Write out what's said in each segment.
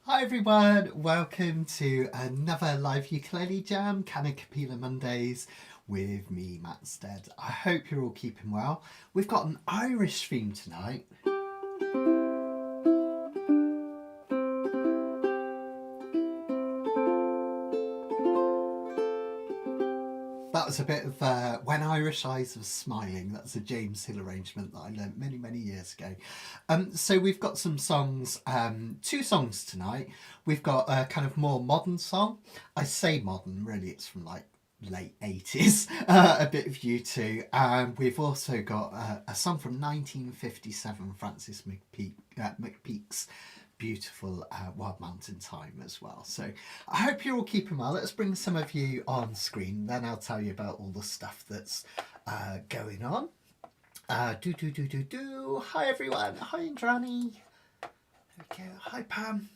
Hi everyone, welcome to another live ukulele jam, Kanikapila Mondays, with me, Matt Stead. I hope you're all keeping well. We've got an Irish theme tonight. That was a bit of When Irish Eyes Were Smiling. That's a James Hill arrangement that I learnt many, many years ago. So we've got some songs, two songs tonight. We've got a kind of more modern song. I say modern, really it's from like late 80s, a bit of U2. And we've also got a song from 1957, Francis McPeake's beautiful Wild Mountain Thyme as well. So I hope you're all keeping well. Let's bring some of you on screen, then I'll tell you about all the stuff that's going on. Hi everyone. Hi Indrani. Okay. Hi Pam.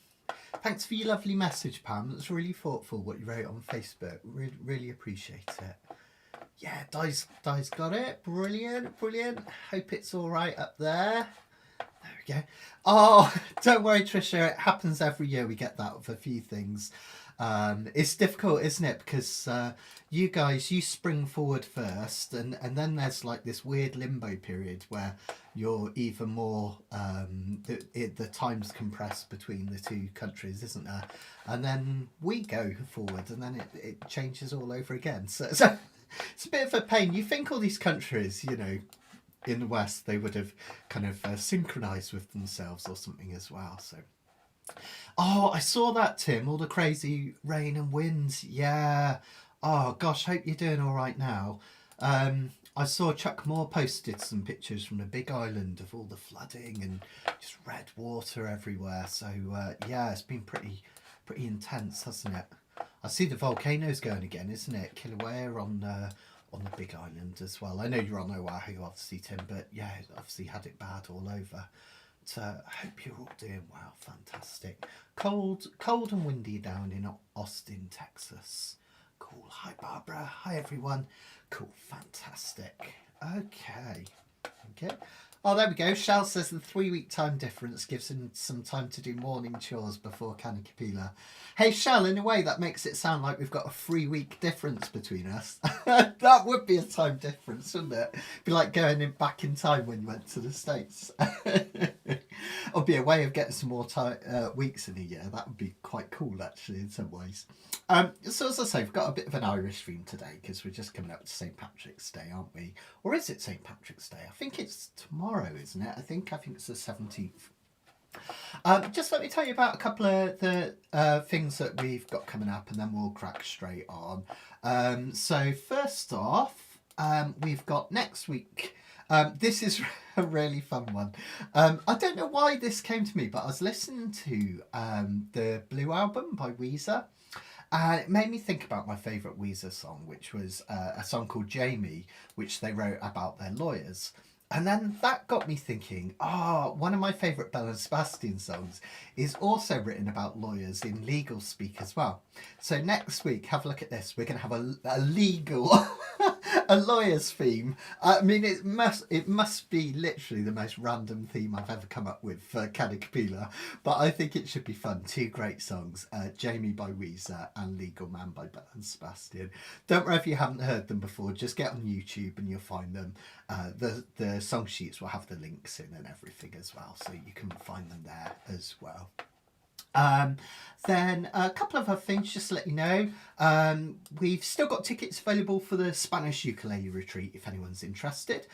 Thanks for your lovely message, Pam. That's really thoughtful what you wrote on Facebook. Really appreciate it. Yeah, Di's got it. Brilliant. Hope it's all right up there. There we go. Oh, don't worry, Trisha. It happens every year. We get that with a few things. It's difficult, isn't it? Because you guys, you spring forward first, and then there's like this weird limbo period where you're even more the time's compressed between the two countries, isn't there? And then we go forward, and then it changes all over again. So it's a bit of a pain. You think all these countries, in the West, they would have kind of synchronized with themselves or something as well. So, oh, I saw that, Tim. All the crazy rain and winds. Yeah. Oh gosh, hope you're doing all right now. I saw Chuck Moore posted some pictures from the Big Island of all the flooding and just red water everywhere. So yeah, it's been pretty intense, hasn't it? I see the volcano's going again, isn't it? Kilauea on the Big Island as well. I know you're on Oahu, obviously, Tim, but yeah, obviously had it bad all over. But I hope you're all doing well. Fantastic. Cold and windy down in Austin, Texas. Cool. Hi, Barbara. Hi, everyone. Cool. Fantastic. Okay. Oh, there we go. Shell says the 3-week time difference gives him some time to do morning chores before Kanikapila. Hey, Shell, in a way that makes it sound like we've got a 3-week difference between us. That would be a time difference, wouldn't it? It'd be like going back in time when you went to the States. Or be a way of getting some more weeks in a year. That would be quite cool, actually, in some ways. So as I say, we've got a bit of an Irish theme today because we're just coming up to St. Patrick's Day, aren't we? Or is it St. Patrick's Day? I think it's tomorrow, isn't it? I think it's the 17th. Just let me tell you about a couple of the things that we've got coming up, and then we'll crack straight on. So first off, we've got next week. This is a really fun one. I don't know why this came to me, but I was listening to the Blue album by Weezer. And it made me think about my favourite Weezer song, which was a song called Jamie, which they wrote about their lawyers. And then that got me thinking, one of my favourite Belle and Sebastian songs is also written about lawyers in legal speak as well. So next week, have a look at this. We're going to have a legal, a lawyer's theme. I mean, it must be literally the most random theme I've ever come up with for Kanikapila, but I think it should be fun. Two great songs, Jamie by Weezer and Legal Man by Belle and Sebastian. Don't worry if you haven't heard them before, just get on YouTube and you'll find them. The song sheets will have the links in and everything as well, so you can find them there as well. Then a couple of other things just to let you know. We've still got tickets available for the Spanish ukulele retreat if anyone's interested.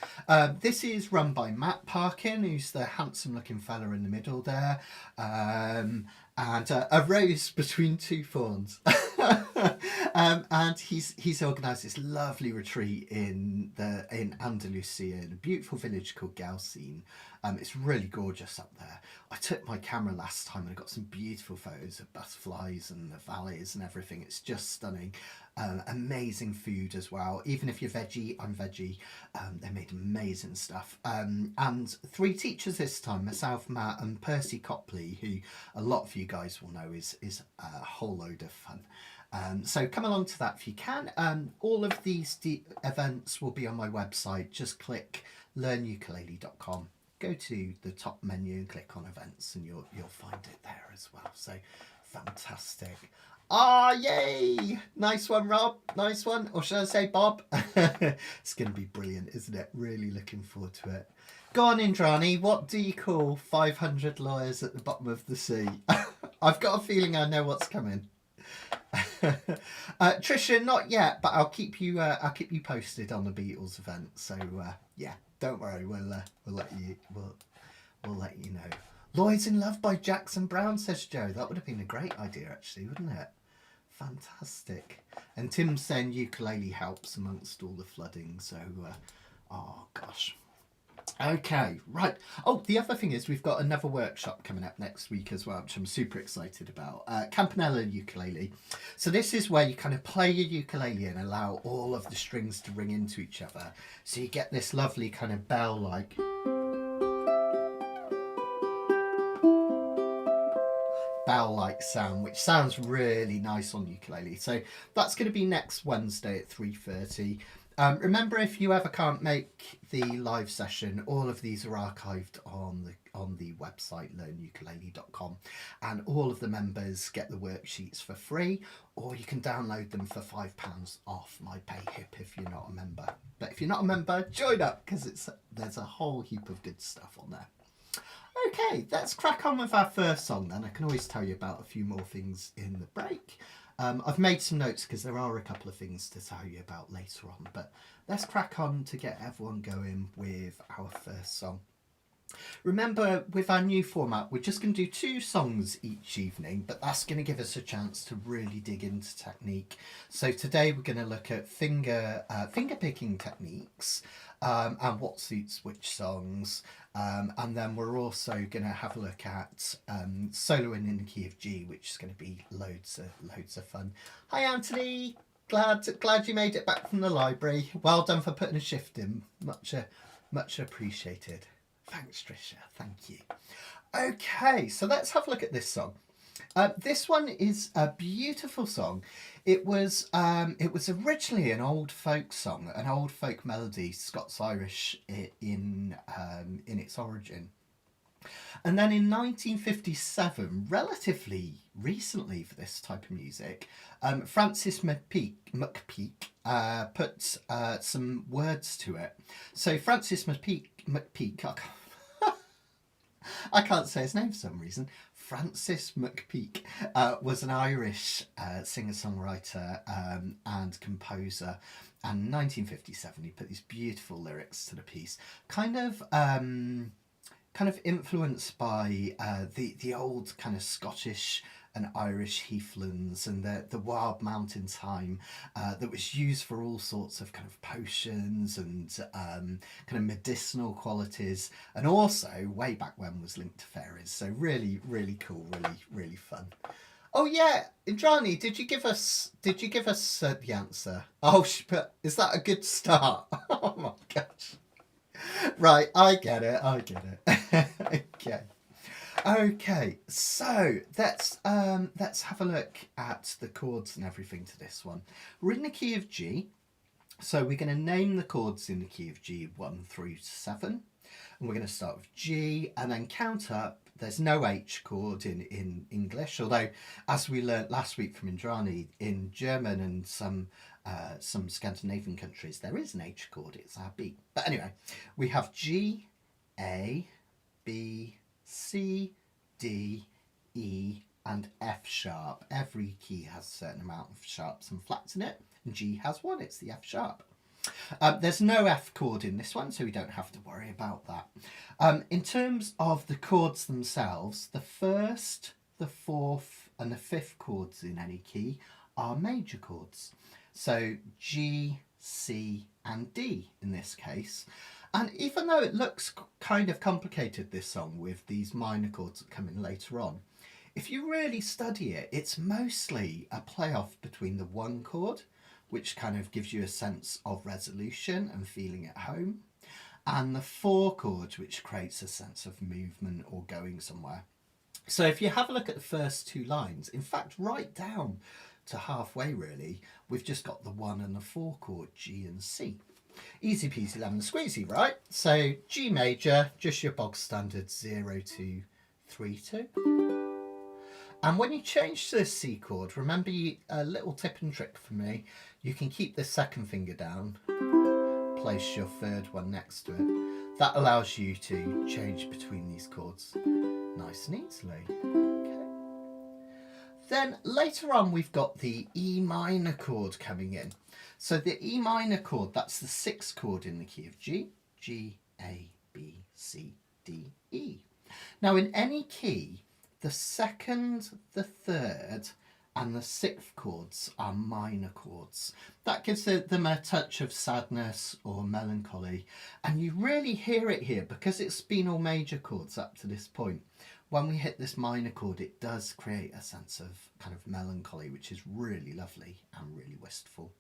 This is run by Matt Parkin, who's the handsome looking fella in the middle there, and a rose between two thorns. And he's organised this lovely retreat in Andalusia, in a beautiful village called Galcine. It's really gorgeous up there. I took my camera last time and I got some beautiful photos of butterflies and the valleys and everything. It's just stunning. Amazing food as well. Even if you're veggie, I'm veggie. They made amazing stuff. And 3 teachers this time, myself, Matt and Percy Copley, who a lot of you guys will know is a whole load of fun. So come along to that if you can. All of these events will be on my website. Just click learnukulele.com. go to the top menu and click on events, and you'll find it there as well. So fantastic. Ah, yay! Nice one, Rob. Nice one. Or should I say Bob? It's going to be brilliant, isn't it? Really looking forward to it. Go on, Indrani. What do you call 500 lawyers at the bottom of the sea? I've got a feeling I know what's coming. Trisha, not yet, but I'll keep you posted on the Beatles event. So yeah, don't worry. We'll let you know. Lloyd's in Love by Jackson Brown, says Joe. That would have been a great idea, actually, wouldn't it? Fantastic. And Tim's saying ukulele helps amongst all the flooding. So, oh gosh. Okay, right. Oh, the other thing is we've got another workshop coming up next week as well, which I'm super excited about. Campanella ukulele. So this is where you kind of play your ukulele and allow all of the strings to ring into each other. So you get this lovely kind of bell-like sound, which sounds really nice on ukulele. So that's going to be next Wednesday at 3:30. Remember, if you ever can't make the live session, all of these are archived on the website learnukulele.com, and all of the members get the worksheets for free, or you can download them for £5 off my payhip if you're not a member. But if you're not a member, join up, because there's a whole heap of good stuff on there. Okay, let's crack on with our first song then. I can always tell you about a few more things in the break. I've made some notes because there are a couple of things to tell you about later on, but let's crack on to get everyone going with our first song. Remember, with our new format, we're just going to do 2 songs each evening, but that's going to give us a chance to really dig into technique. So today we're going to look at finger picking techniques and what suits which songs. And then we're also going to have a look at soloing in the key of G, which is going to be loads of fun. Hi, Anthony. Glad you made it back from the library. Well done for putting a shift in. Much appreciated. Thanks, Trisha. Thank you. Okay, so let's have a look at this song. This one is a beautiful song. It was originally an old folk song, an old folk melody, Scots-Irish in its origin. And then in 1957, relatively recently for this type of music, Francis McPeake put some words to it. So Francis McPeake, I can't say his name for some reason. Francis McPeake was an Irish singer-songwriter and composer. And in 1957, he put these beautiful lyrics to the piece, kind of influenced by the old kind of Scottish and Irish heathlands and the wild mountain thyme that was used for all sorts of kind of potions and kind of medicinal qualities, and also way back when was linked to fairies. So really, really cool, really fun. Oh yeah, Indrani, did you give us the answer? Oh, is that a good start? Oh my gosh. Right, I get it. Okay, so let's have a look at the chords and everything to this one. We're in the key of G, so we're going to name the chords in the key of G 1 through 7, and we're going to start with G and then count up. There's no H chord in English, although as we learnt last week from Indrani, in German and some Scandinavian countries there is an H chord. It's our B. But anyway, we have G, A, B, C, D, E and F sharp. Every key has a certain amount of sharps and flats in it, and G has one, it's the F sharp. There's no F chord in this one, so we don't have to worry about that. In terms of the chords themselves, the first, the fourth and the fifth chords in any key are major chords. So G, C and D in this case. And even though it looks kind of complicated, this song, with these minor chords that come in later on, if you really study it, it's mostly a playoff between the 1 chord, which kind of gives you a sense of resolution and feeling at home, and the 4 chord, which creates a sense of movement or going somewhere. So if you have a look at the first 2 lines, in fact, right down to halfway really, we've just got the 1 and the 4 chord, G and C. Easy peasy lemon squeezy, right? So G major, just your bog standard 0 2 3 2. And when you change to this C chord, remember a little tip and trick for me. You can keep the second finger down, place your third one next to it. That allows you to change between these chords nice and easily. Okay. Then later on we've got the E minor chord coming in. So the E minor chord, that's the sixth chord in the key of G, G, A, B, C, D, E. Now in any key, the second, the third and the sixth chords are minor chords. That gives them a touch of sadness or melancholy, and you really hear it here because it's been all major chords up to this point. When we hit this minor chord, it does create a sense of kind of melancholy, which is really lovely and really wistful.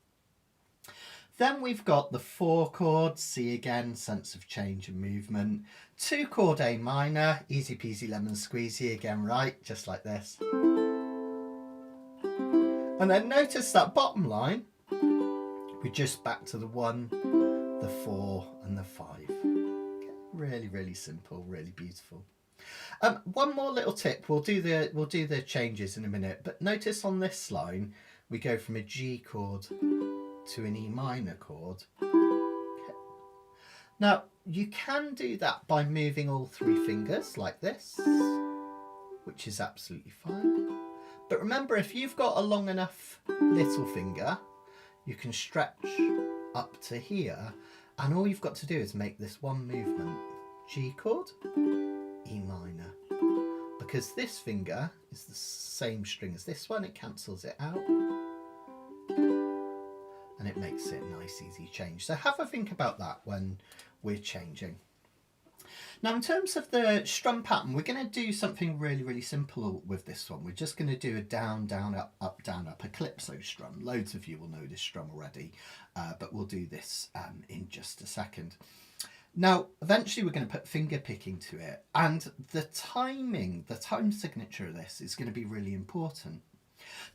Then we've got the four chords, C again, sense of change and movement. Two chord A minor, easy peasy lemon squeezy again, right, just like this. And then notice that bottom line, we're just back to the 1, the 4 and the 5. Okay. Really, really simple, really beautiful. One more little tip, we'll do the changes in a minute, but notice on this line, we go from a G chord to an E minor chord. Okay. Now, you can do that by moving all three fingers like this, which is absolutely fine. But remember, if you've got a long enough little finger, you can stretch up to here, and all you've got to do is make this one movement. G chord, E minor. Because this finger is the same string as this one, it cancels it out. And it makes it a nice easy change. So have a think about that when we're changing. Now in terms of the strum pattern, we're going to do something really, really simple with this one. We're just going to do a down, down, up, down, up, a calypso strum. Loads of you will know this strum already, but we'll do this in just a second. Now, eventually we're going to put finger picking to it, and the timing, the time signature of this is going to be really important.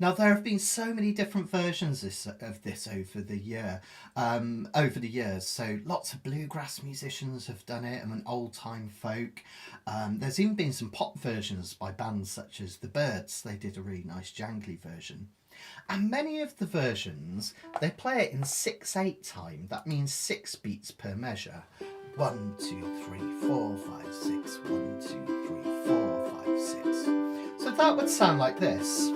Now there have been so many different versions of this over the years. So lots of bluegrass musicians have done it, and old time folk. There's even been some pop versions by bands such as the Byrds. They did a really nice jangly version. And many of the versions, they play it in 6/8 time. That means 6 beats per measure. 1, 2, 3, 4, 5, 6. 1, 2, 3, 4, 5, 6. So that would sound like this.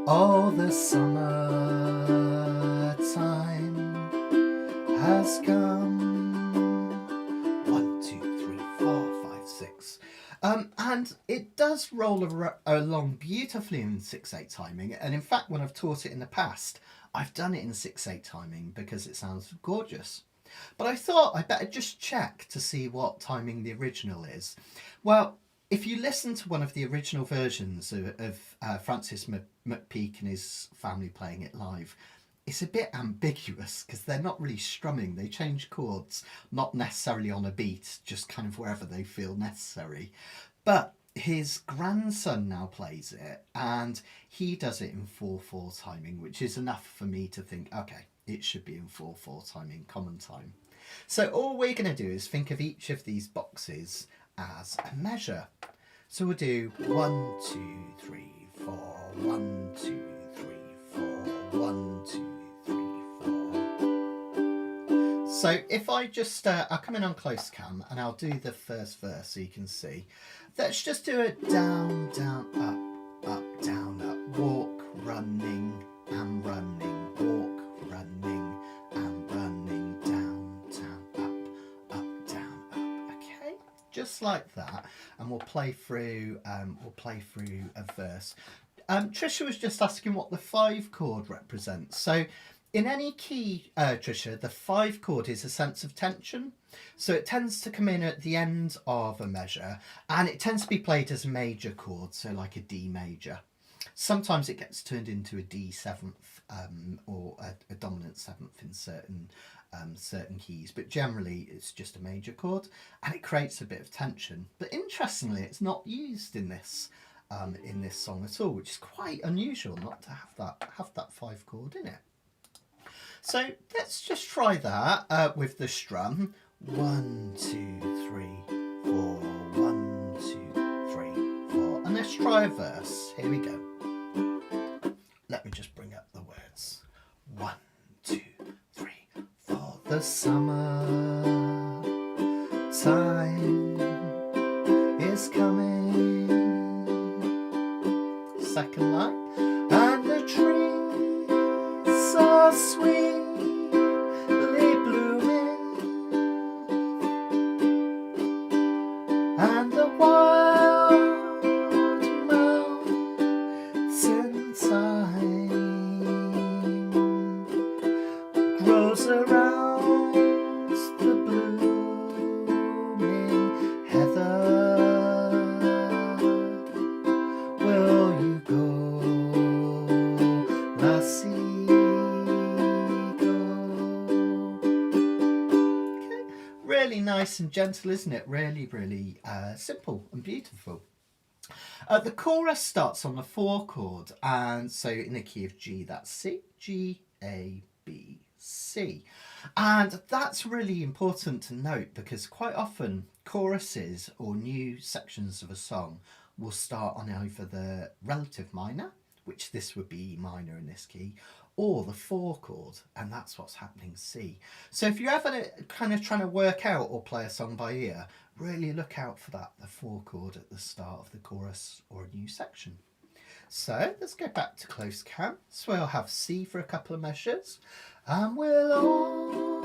Oh, the summer time has come. 1, 2, 3, 4, 5, 6. And it does roll along beautifully in 6/8 timing. And in fact, when I've taught it in the past, I've done it in 6/8 timing because it sounds gorgeous. But I thought I'd better just check to see what timing the original is. Well, if you listen to one of the original versions of Francis McPeake and his family playing it live, it's a bit ambiguous because they're not really strumming. They change chords, not necessarily on a beat, just kind of wherever they feel necessary. But his grandson now plays it, and he does it in 4/4 timing, which is enough for me to think, okay, it should be in 4/4 timing, common time. So all we're going to do is think of each of these boxes as a measure. So we'll do 1, 2, 3, 4, 1, 2, 3, 4, 1, 2, 3, 4. So if I just, I'll come in on close cam and I'll do the first verse so you can see. Let's just do it down, down, up, down, up, walk, running, and running, walk, running, and running, down, down, up, down, up. Okay, just like that, and we'll play through a verse. Trisha was just asking what the 5 chord represents. So in any key, Trisha, the 5 chord is a sense of tension. So it tends to come in at the end of a measure, and it tends to be played as a major chord, so like a D major. Sometimes it gets turned into a D7th or a dominant 7th in certain keys, but generally it's just a major chord, and it creates a bit of tension. But interestingly, it's not used in this song at all, which is quite unusual not to have that 5 chord in it. So let's just try that with the strum. 1, 2, 3, 4. 1, 2, 3, 4. And let's try a verse. Here we go. Let me just bring up the words. 1, 2, 3, 4. The summer time is coming. Second line. And the trees are sweetly blooming, and the wild mountain thyme grows around the blooming heather. Will you go, lassie, go? Okay. Really nice and gentle, isn't it? Really, really simple and beautiful. The chorus starts on the 4 chord, and so in the key of G, that's C, G, A, B, C. And that's really important to note because quite often choruses or new sections of a song will start on either the relative minor, which this would be E minor in this key, or the 4 chord, and that's what's happening C. So if you're ever kind of trying to work out or play a song by ear, really look out for that, the 4 chord at the start of the chorus or a new section. So let's go back to close cam. So we'll have C for a couple of measures, and we'll all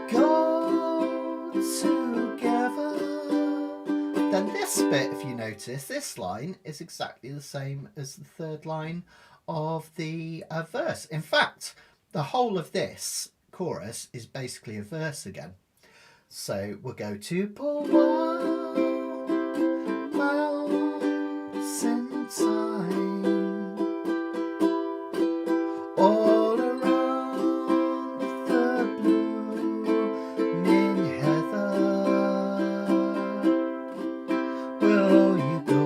go together. Then this bit, if you notice, this line is exactly the same as the 3rd line of the verse. In fact, the whole of this chorus is basically a verse again. So we'll go to pull one mountain time all around the blooming heather. Will you go,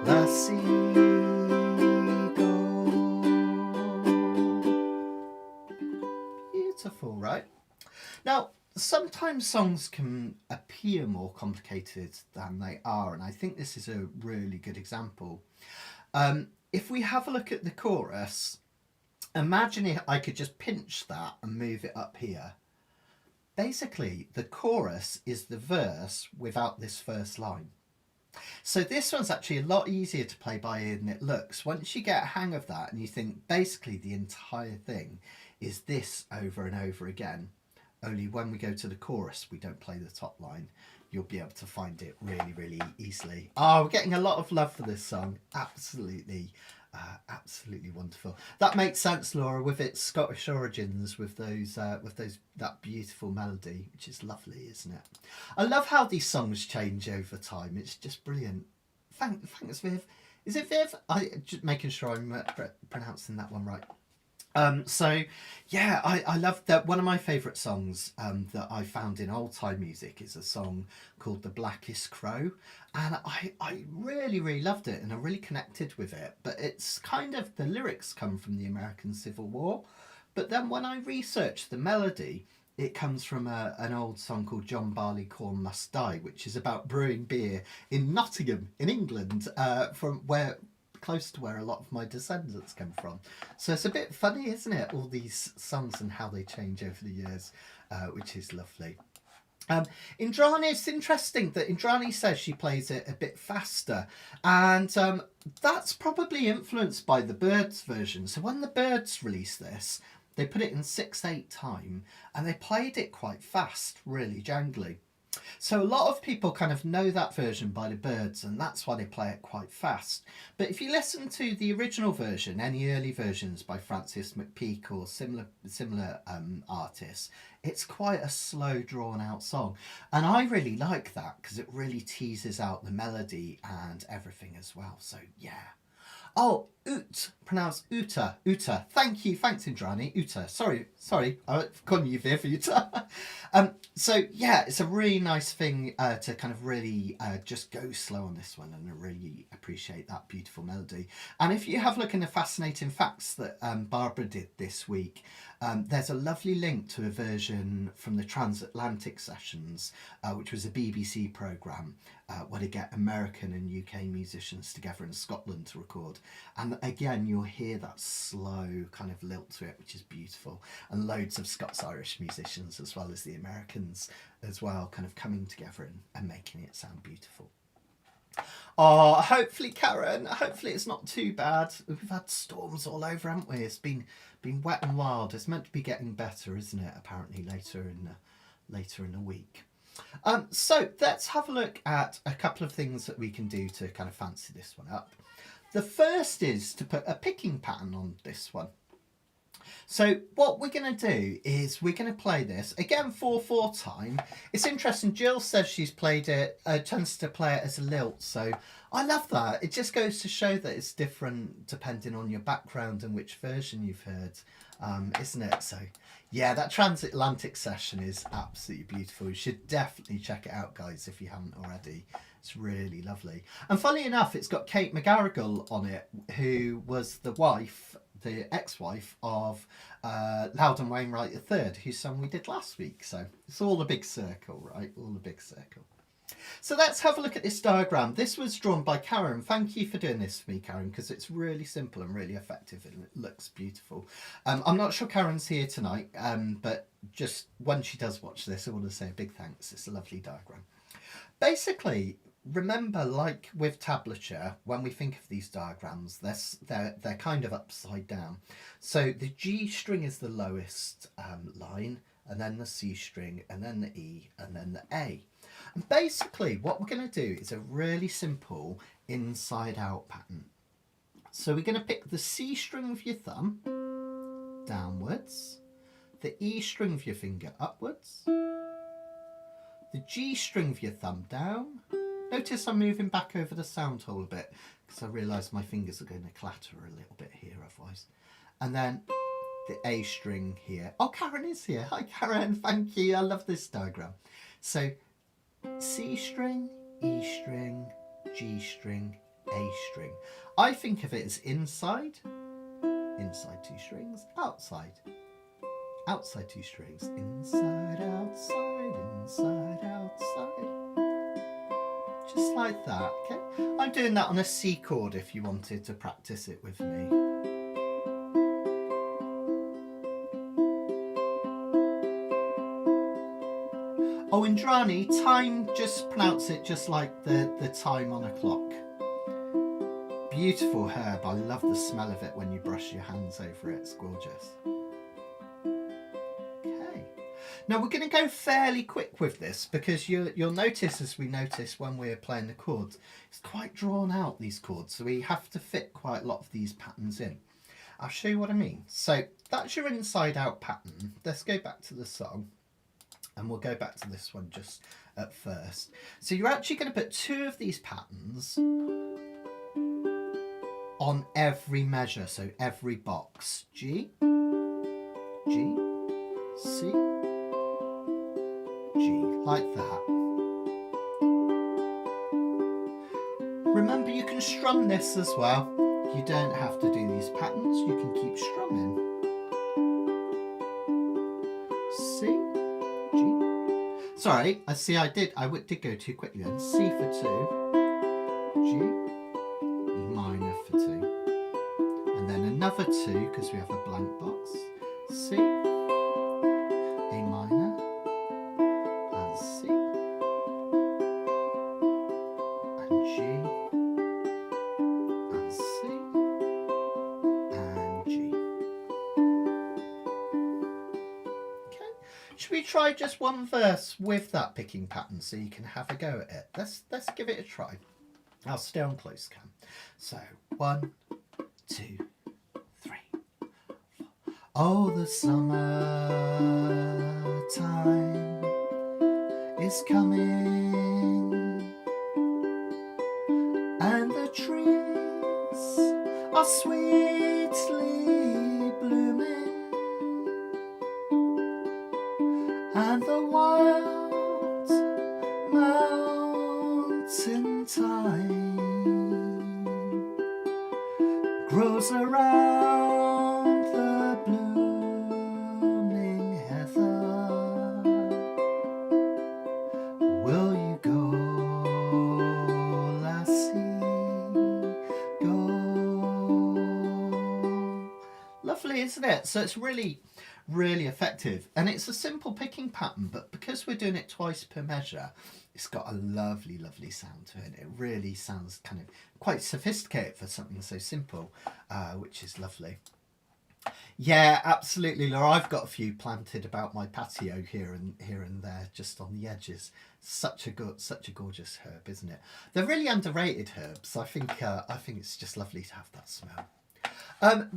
lassie, go? Beautiful, right? Now, sometimes songs can appear more complicated than they are, and I think this is a really good example. If we have a look at the chorus, imagine if I could just pinch that and move it up here. Basically, the chorus is the verse without this first line. So this one's actually a lot easier to play by ear than it looks. Once you get a hang of that and you think basically the entire thing is this over and over again, only when we go to the chorus we don't play the top line, you'll be able to find it really, really easily. Oh, we're getting a lot of love for this song. Absolutely, absolutely wonderful. That makes sense, Laura, with its Scottish origins, with that beautiful melody, which is lovely, isn't it? I love how these songs change over time. It's just brilliant. Thanks, Viv. Is it Viv? Just making sure I'm pronouncing that one right. So yeah, I love that. One of my favourite songs that I found in old time music is a song called The Blackest Crow, and I really, really loved it and I really connected with it. But it's kind of, the lyrics come from the American Civil War, but then when I researched the melody, it comes from an old song called John Barleycorn Must Die, which is about brewing beer in Nottingham in England, from where, close to where a lot of my descendants come from. So it's a bit funny, isn't it, all these songs and how they change over the years, which is lovely. Indrani, it's interesting that Indrani says she plays it a bit faster, and that's probably influenced by the Byrds version. So when the Byrds released this, they put it in 6/8 time and they played it quite fast, really jangly. So a lot of people kind of know that version by the Byrds, and that's why they play it quite fast. But if you listen to the original version, any early versions by Francis McPeake or similar artists, it's quite a slow, drawn-out song. And I really like that because it really teases out the melody and everything as well. So yeah. Oh, pronounced Uta. Uta. Thank you. Thanks, Indrani. Uta. Sorry. I'm calling you Viv, Uta. So yeah, it's a really nice thing to kind of really just go slow on this one, and I really appreciate that beautiful melody. And if you have a look in the fascinating facts that Barbara did this week, there's a lovely link to a version from the Transatlantic Sessions, which was a BBC programme where they get American and UK musicians together in Scotland to record. And again, you'll hear that slow kind of lilt to it, which is beautiful. And loads of Scots-Irish musicians as well as the Americans as well, kind of coming together and making it sound beautiful. Oh, hopefully, Karen, hopefully it's not too bad. We've had storms all over, haven't we? It's been wet and wild. It's meant to be getting better, isn't it? Apparently later in the week. So let's have a look at a couple of things that we can do to kind of fancy this one up. The first is to put a picking pattern on this one. So what we're going to do is we're going to play this again 4/4 time. It's interesting. Jill says she's played it, tends to play it as a lilt. So I love that. It just goes to show that it's different depending on your background and which version you've heard, isn't it? So yeah, that Transatlantic session is absolutely beautiful. You should definitely check it out, guys, if you haven't already. It's really lovely. And funnily enough, it's got Kate McGarrigle on it, who was the ex-wife of Loudon Wainwright III, whose song we did last week. So it's all a big circle, right? All a big circle. So let's have a look at this diagram. This was drawn by Karen. Thank you for doing this for me, Karen, because it's really simple and really effective and it looks beautiful. I'm not sure Karen's here tonight, but just when she does watch this, I want to say a big thanks. It's a lovely diagram. Basically, remember, like with tablature, when we think of these diagrams, they're kind of upside down. So the G string is the lowest line, and then the C string, and then the E, and then the A. And basically what we're going to do is a really simple inside out pattern. So we're going to pick the C string with your thumb downwards, the E string with your finger upwards, the G string with your thumb down. Notice I'm moving back over the sound hole a bit because I realise my fingers are going to clatter a little bit here otherwise. And then the A string here. Oh, Karen is here. Hi, Karen. Thank you. I love this diagram. So C string, E string, G string, A string. I think of it as inside two strings, outside two strings, inside, outside, outside. Just like that, okay? I'm doing that on a C chord if you wanted to practice it with me. Oh, Indrani, time, just pronounce it just like the time on a clock. Beautiful herb. I love the smell of it when you brush your hands over it. It's gorgeous. Okay. Now we're going to go fairly quick with this because you'll notice, as we notice when we're playing the chords, it's quite drawn out, these chords. So we have to fit quite a lot of these patterns in. I'll show you what I mean. So that's your inside out pattern. Let's go back to the song. And we'll go back to this one just at first. So you're actually going to put two of these patterns on every measure, so every box. G, G, C, G, like that. Remember, you can strum this as well. You don't have to do these patterns, you can keep strumming. C, sorry, I did go too quickly then. C for 2, G, E minor for 2, and then another 2 because we have a blank box. C, A minor, and C, and G, and C, and G. Should we try just one verse with that picking pattern so you can have a go at it? Let's give it a try. I'll stay on close cam. So 1, 2, 3, 4. Oh, the summer time is coming, and the trees are sweetly blooming, and the wild mountain thyme grows around the blooming heather. Will you go, lassie, go? Lovely, isn't it? So it's really effective, and it's a simple picking pattern, but because we're doing it twice per measure, it's got a lovely sound to it. It really sounds kind of quite sophisticated for something so simple, which is lovely. Yeah, absolutely, Laura. I've got a few planted about my patio here and there, just on the edges. Such a gorgeous herb, isn't it? They're really underrated herbs. I think it's just lovely to have that smell.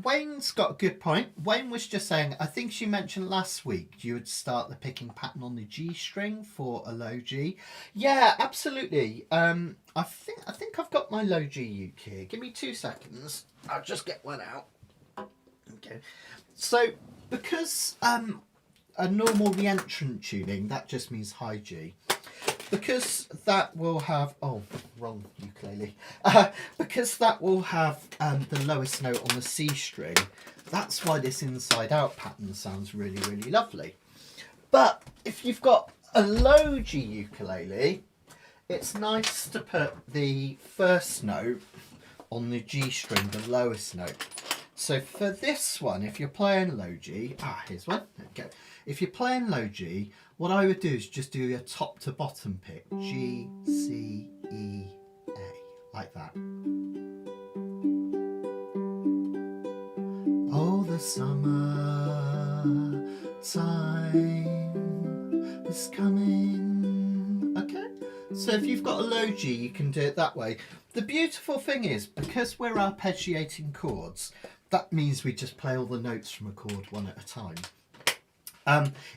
Wayne's got a good point. Wayne was just saying, I think she mentioned last week you would start the picking pattern on the G string for a low G. Yeah, absolutely. I think I've got my low G uke here. Give me 2 seconds. I'll just get one out. Okay. So because a normal re-entrant tuning, that just means high G. Because that will have, oh, wrong ukulele. Because that will have the lowest note on the C string, that's why this inside out pattern sounds really lovely. But if you've got a low G ukulele, it's nice to put the first note on the G string, the lowest note. So for this one, if you're playing low G, here's one, there we go. If you're playing low G, what I would do is just do a top to bottom pick, G, C, E, A, like that. Oh, the summer time is coming. Okay, so if you've got a low G, you can do it that way. The beautiful thing is, because we're arpeggiating chords, that means we just play all the notes from a chord one at a time.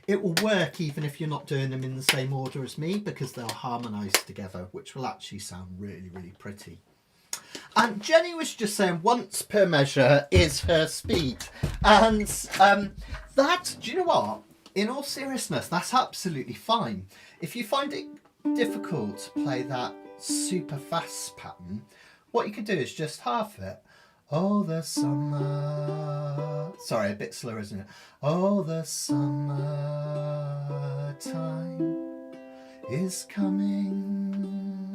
It will work even if you're not doing them in the same order as me, because they'll harmonise together, which will actually sound really pretty. And Jenny was just saying once per measure is her speed. And that, do you know what? In all seriousness, that's absolutely fine. If you find it difficult to play that super fast pattern, what you could do is just half it. Oh, the summer... Sorry, a bit slower, isn't it? Oh, the summertime is coming.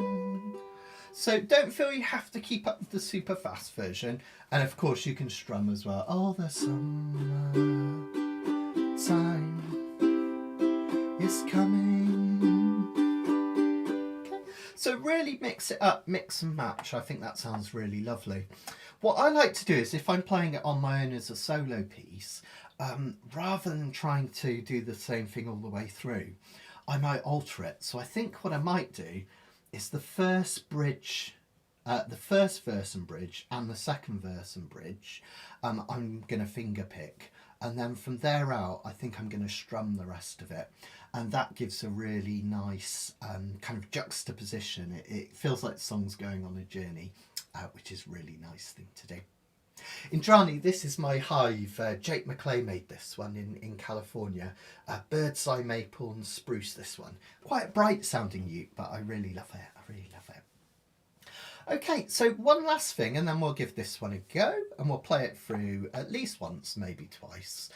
So don't feel you have to keep up with the super fast version. And of course you can strum as well. Oh, the summertime is coming. Okay. So really mix it up, mix and match. I think that sounds really lovely. What I like to do is, if I'm playing it on my own as a solo piece, rather than trying to do the same thing all the way through, I might alter it. So I think what I might do is the first bridge, the first verse and bridge, and the second verse and bridge, I'm going to finger pick. And then from there out, I think I'm going to strum the rest of it. And that gives a really nice kind of juxtaposition. It feels like the song's going on a journey. Which is a really nice thing to do. Indrani, this is my hive. Jake McClay made this one in California. Bird's eye maple and spruce, this one. Quite a bright sounding uke, but I really love it. I really love it. Okay, so one last thing, and then we'll give this one a go, and we'll play it through at least once, maybe twice.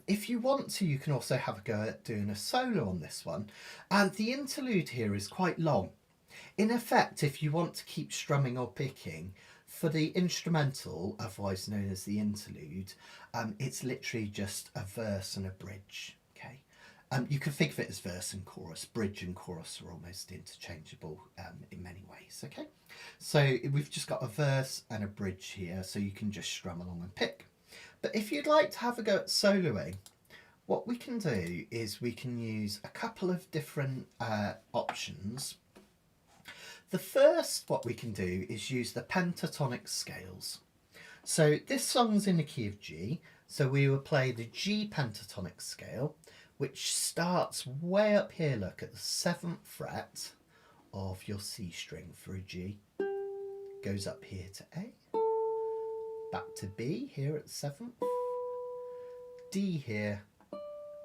If you want to, you can also have a go at doing a solo on this one. And the interlude here is quite long. In effect, if you want to keep strumming or picking, for the instrumental, otherwise known as the interlude, it's literally just a verse and a bridge. Okay, you can think of it as verse and chorus. Bridge and chorus are almost interchangeable in many ways. Okay, so we've just got a verse and a bridge here, so you can just strum along and pick. But if you'd like to have a go at soloing, what we can do is we can use a couple of different options. The first, what we can do is use the pentatonic scales. So this song's in the key of G, so we will play the G pentatonic scale, which starts way up here, look, at the 7th fret of your C string for a G, goes up here to A, back to B here at the 7th, D here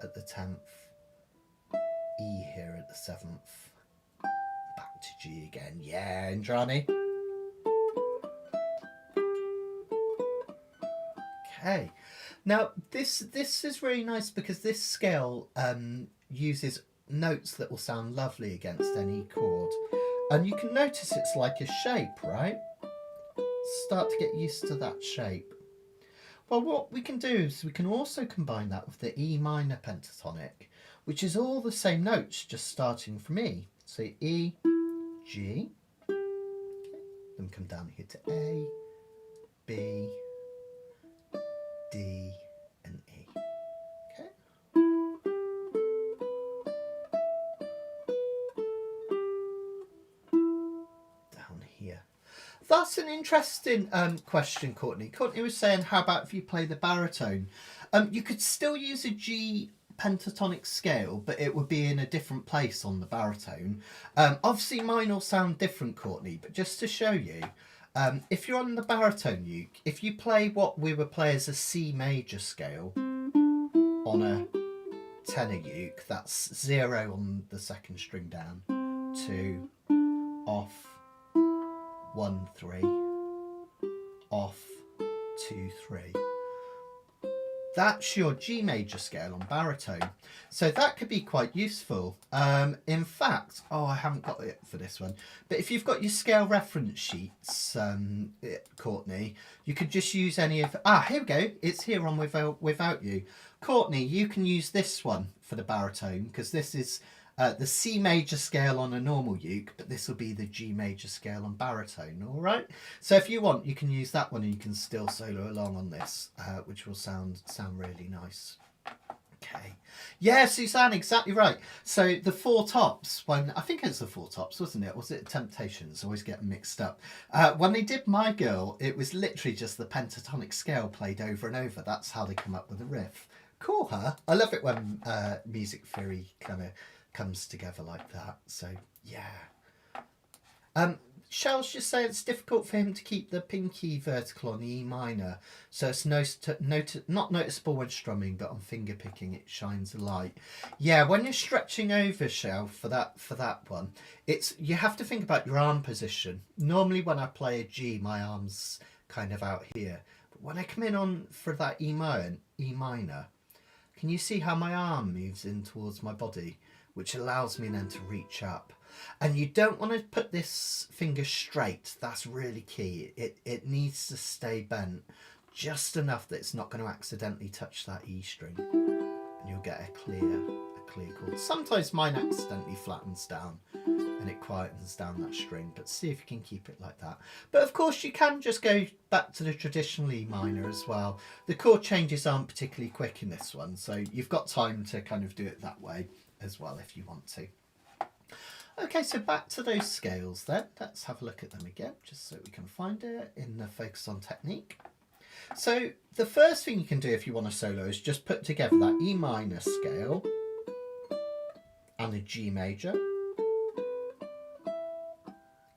at the 10th, E here at the 7th, back to G again. Yeah, Indrani. Okay, now this is really nice because this scale uses notes that will sound lovely against any chord, and you can notice it's like a shape, right? Start to get used to that shape. Well, what we can do is we can also combine that with the E minor pentatonic, which is all the same notes, just starting from E. So E, G, okay. Then come down here to A, B, D, and E. Okay. Down here. That's an interesting question, Courtney. Courtney was saying, how about if you play the baritone? You could still use a G pentatonic scale, but it would be in a different place on the baritone. Obviously, mine will sound different, Courtney, but just to show you, if you're on the baritone uke, if you play what we would play as a C major scale on a tenor uke, that's 0 on the 2nd string down, 2, off, 1, 3, off, 2, 3. That's your G major scale on baritone. So that could be quite useful. In fact, I haven't got it for this one, but if you've got your scale reference sheets, Courtney, you could just use any of... here we go. It's here on Without You. Courtney, you can use this one for the baritone because this is the C major scale on a normal uke, but this will be the G major scale on baritone, all right? So if you want, you can use that one and you can still solo along on this, which will sound really nice. Okay. Yeah, Suzanne, exactly right. So the Four Tops, when I think it's the Four Tops, wasn't it? Was it Temptations? Always get mixed up. When they did My Girl, it was literally just the pentatonic scale played over and over. That's how they come up with a riff. Cool, huh? I love it when music theory kind of comes together like that. So yeah. Shell's just saying it's difficult for him to keep the pinky vertical on E minor, so it's not noticeable when strumming, but on finger picking it shines a light. Yeah, when you're stretching over, Shell, for that one, you have to think about your arm position. Normally when I play a G, my arm's kind of out here, but when I come in on for that E minor, can you see how my arm moves in towards my body, which allows me then to reach up? And you don't want to put this finger straight. That's really key. It needs to stay bent just enough that it's not going to accidentally touch that E string, and you'll get a clear chord. Sometimes mine accidentally flattens down and it quietens down that string, but see if you can keep it like that. But of course you can just go back to the traditional E minor as well. The chord changes aren't particularly quick in this one, so you've got time to kind of do it that way as well if you want to. Okay, so back to those scales then. Let's have a look at them again, just so we can find it in the Focus on Technique. So the first thing you can do if you want to solo is just put together that E minor scale and a G major.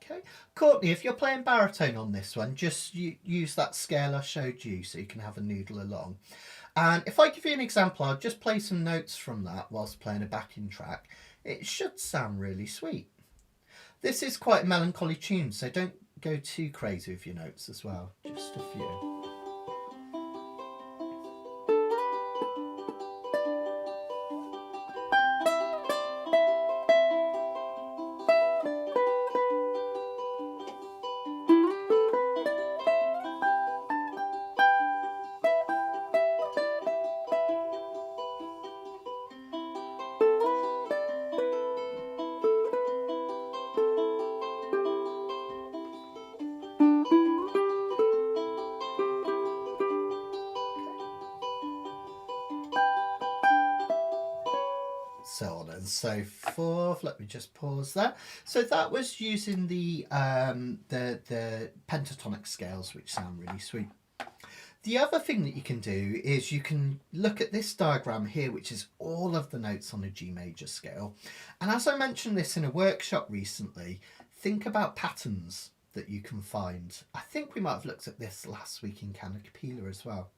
Okay, Courtney, if you're playing baritone on this one, just use that scale I showed you so you can have a noodle along. And if I give you an example, I'll just play some notes from that whilst playing a backing track. It should sound really sweet. This is quite a melancholy tune, so don't go too crazy with your notes as well, just a few. So on and so forth. Let me just pause there. So that was using the pentatonic scales, which sound really sweet. The other thing that you can do is you can look at this diagram here, which is all of the notes on a G major scale. And as I mentioned this in a workshop recently, think about patterns. that you can find. I think we might have looked at this last week in Kanikapila as well.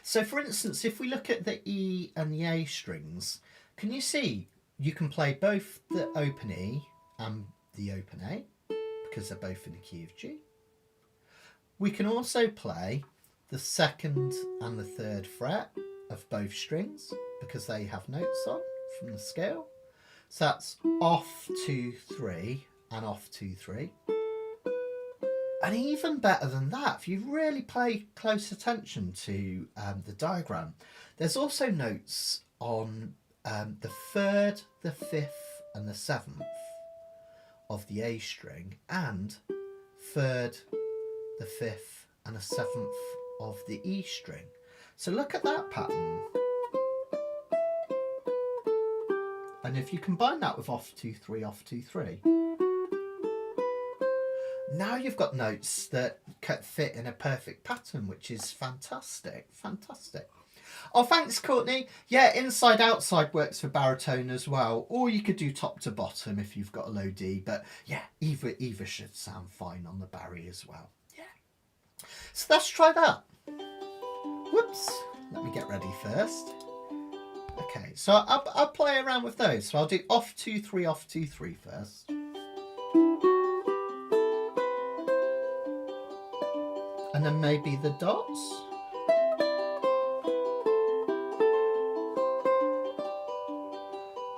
So for instance, if we look at the E and the A strings, can you see you can play both the open E and the open A because they're both in the key of G. We can also play the second and the third fret of both strings because they have notes on from the scale. So that's off 2, 3 and off 2, 3. And even better than that, if you really pay close attention to the diagram, there's also notes on the third, the fifth and the seventh of the A string, and third, the fifth and the seventh of the E string. So look at that pattern. And if you combine that with off 2, 3, off 2, 3, now you've got notes that fit in a perfect pattern, which is fantastic, fantastic. Oh, thanks, Courtney. Yeah, inside outside works for baritone as well, or you could do top to bottom if you've got a low D. But yeah, either should sound fine on the bari as well. Yeah. So let's try that. Whoops. Let me get ready first. Okay, so I'll play around with those. So I'll do off 2, 3, off 2, 3 first. And then maybe the dots.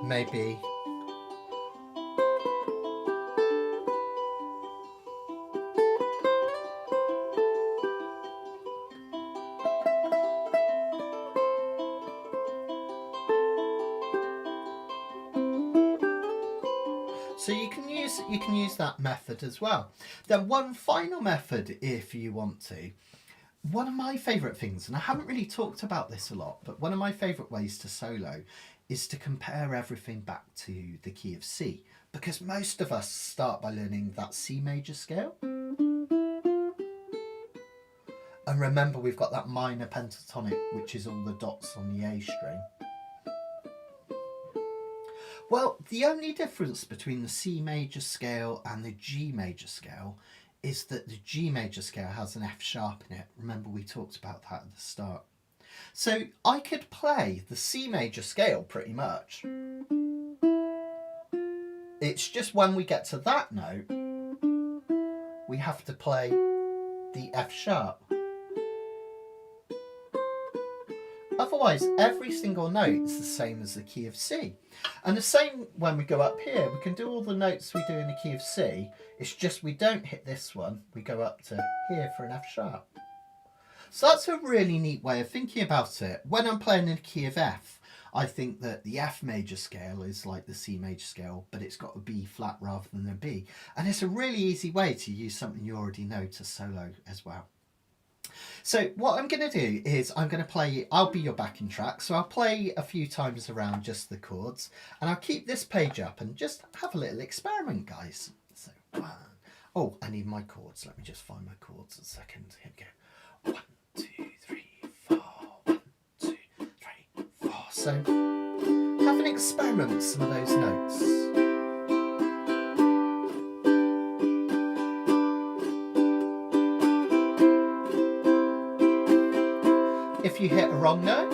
Maybe so you can use that method as well. Then one final method if you want to. One of my favourite things, and I haven't really talked about this a lot, but one of my favourite ways to solo is to compare everything back to the key of C, because most of us start by learning that C major scale. And remember, we've got that minor pentatonic, which is all the dots on the A string. Well, the only difference between the C major scale and the G major scale is that the G major scale has an F sharp in it. Remember, we talked about that at the start. So I could play the C major scale pretty much. It's just when we get to that note, we have to play the F sharp. Otherwise, every single note is the same as the key of C. And the same when we go up here, we can do all the notes we do in the key of C. It's just we don't hit this one, we go up to here for an F sharp. So that's a really neat way of thinking about it. When I'm playing in the key of F, I think that the F major scale is like the C major scale, but it's got a B flat rather than a B. And it's a really easy way to use something you already know to solo as well. So what I'm going to do is I'm going to play, I'll be your backing track, so I'll play a few times around just the chords, and I'll keep this page up and just have a little experiment, guys. So one, oh, I need my chords. Let me just find my chords a second. Here we go. 1, 2, 3, 4. 1, 2, 3, 4. So have an experiment with some of those notes. If you hit a wrong note,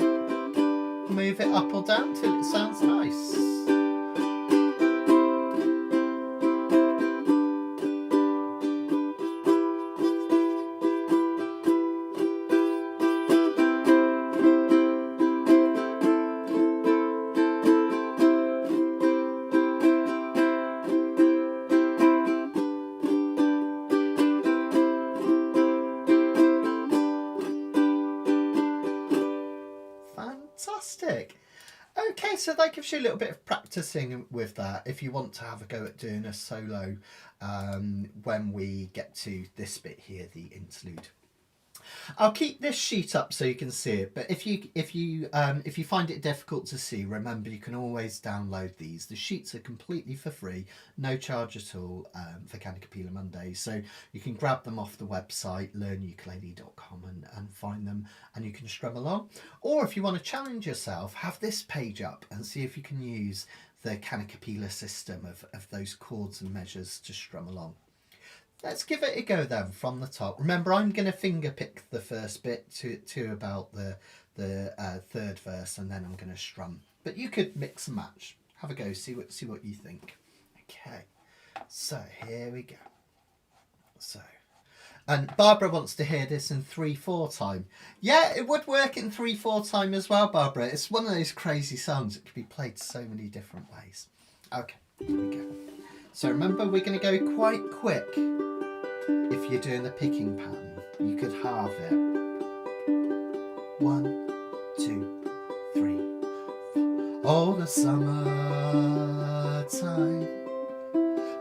move it up or down till it sounds nice. Fantastic. Okay, so that gives you a little bit of practicing with that if you want to have a go at doing a solo when we get to this bit here, the interlude. I'll keep this sheet up so you can see it, but if you find it difficult to see, remember you can always download these. The sheets are completely for free, no charge at all for Kanikapila Mondays, so you can grab them off the website learnukulele.com and find them, and you can strum along. Or if you want to challenge yourself, have this page up and see if you can use the Kanikapila system of those chords and measures to strum along. let's give it a go then from the top. Remember, I'm going to finger pick the first bit to about the third verse, and then I'm going to strum. But you could mix and match. Have a go. See what you think. Okay. So here we go. So, and Barbara wants to hear this in 3/4 time. Yeah, it would work in 3/4 time as well, Barbara. It's one of those crazy songs. It could be played so many different ways. Okay, here we go. So remember, we're going to go quite quick. If you're doing the picking pattern, you could halve it. 1, 2, 3. Oh, the summertime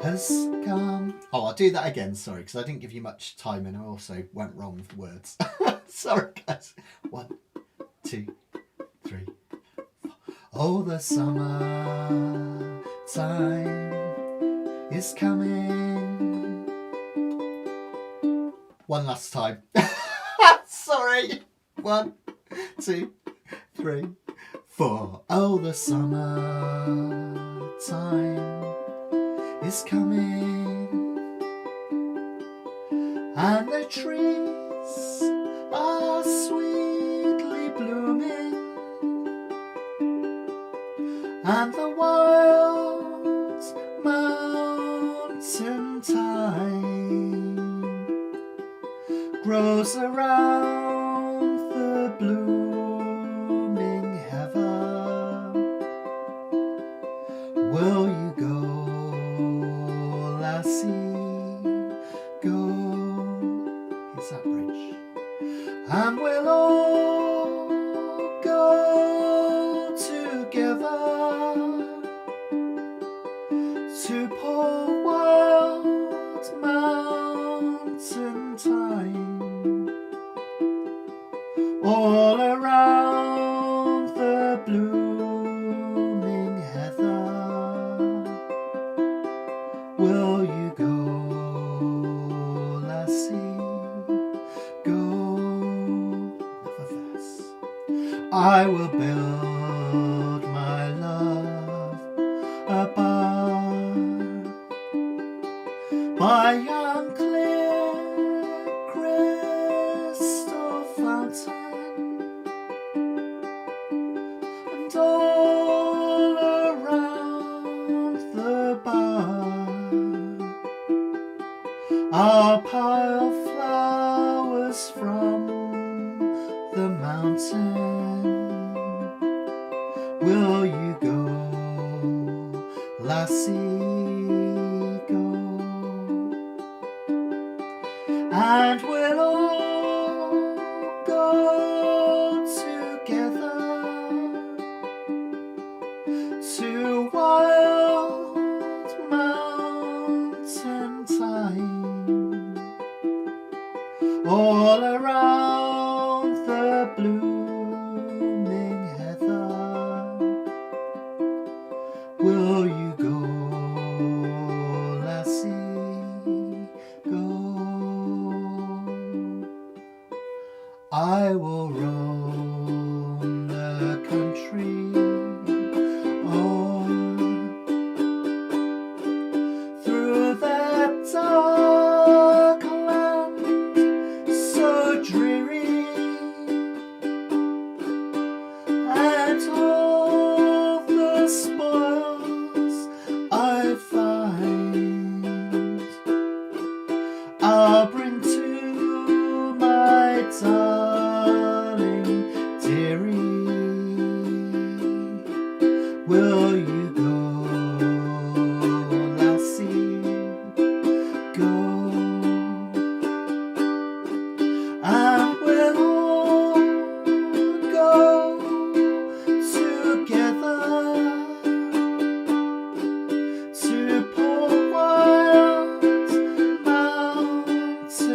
has come. Oh, I'll do that again, sorry, because I didn't give you much time and I also went wrong with words. Sorry, guys. 1, 2, 3, 4. Oh, the summertime is coming. One last time. Sorry. 1, 2, 3, 4. Oh, the summertime is coming, and the trees are sweetly blooming, and the wild mountain thyme grows around the blooming heather. Will you go, lassie, go? Here's that bridge. And we'll all go together to poor wild mountain thyme, all around the blooming heather. Will you go, lassie, go? Another verse. I will build my love a barn by yon clear crystal fountain, and all around the barn I'll pile flowers from the mountain. Will you go, lassie, go? And we'll all go together to wild mountain thyme, all around the blooming heather. Will you go, lassie, go? I will roam the country on through that dark land so dreary, and all the spoils I find I'll bring to my darling dearie. Will you go, lassie, go? And we'll all go together to poor wild mountain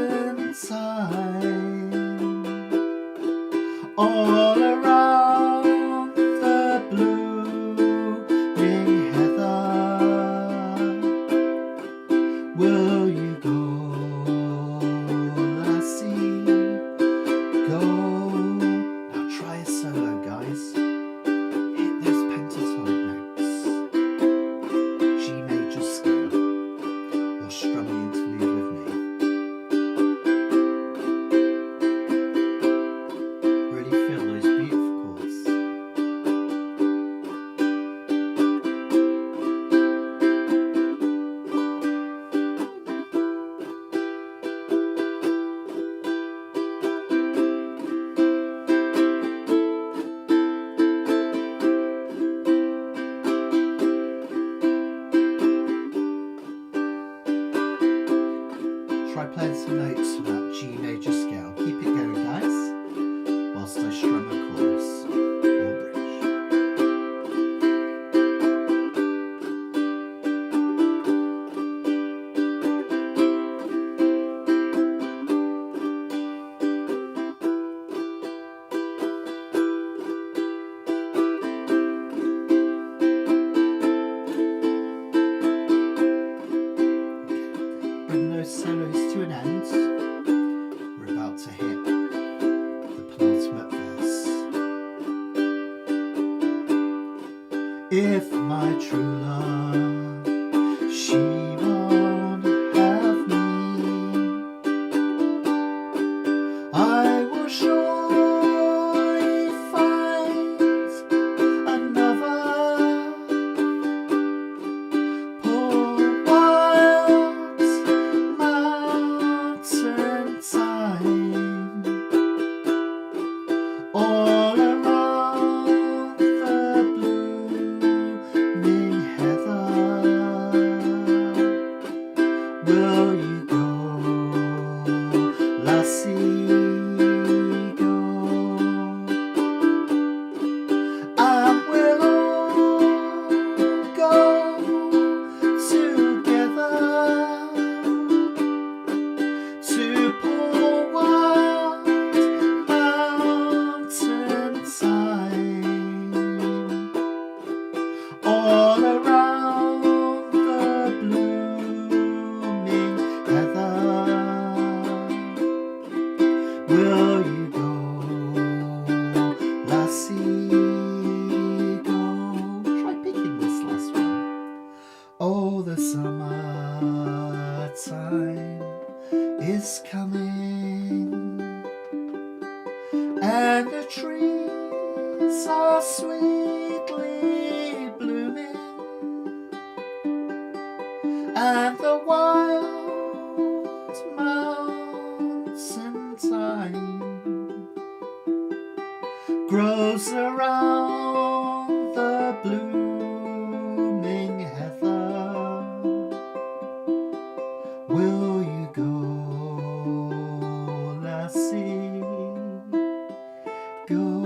playing some notes for that G major scale. Keep it going, guys, whilst I strum a chorus or bridge. Bring those solos to an end. We're about to hit the penultimate verse. If my true love, she won't have me, I will surely find another. Poor wild mountain thyme, all around the blooming heather. Will you go, lassie, go? And we'll all go together to poor wild mountain thyme, all around the blooming heather. Will you go, lassie, go? Try picking this last one. Oh, the summertime is coming, and the trees are sweetly blooming, and the wild mountain thyme grows around the blooming heather. Will you go, lassie, go?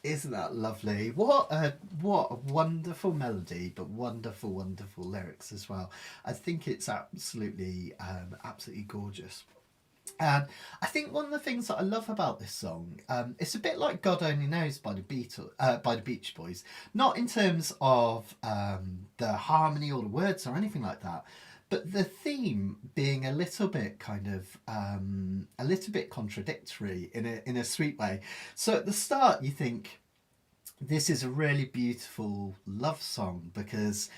Isn't that lovely? What a wonderful melody, but wonderful, wonderful lyrics as well. I think it's absolutely gorgeous. And I think one of the things that I love about this song, it's a bit like God Only Knows by the Beach Boys. Not in terms of the harmony or the words or anything like that, but the theme being a little bit kind of a little bit contradictory in a sweet way. So at the start you think, this is a really beautiful love song because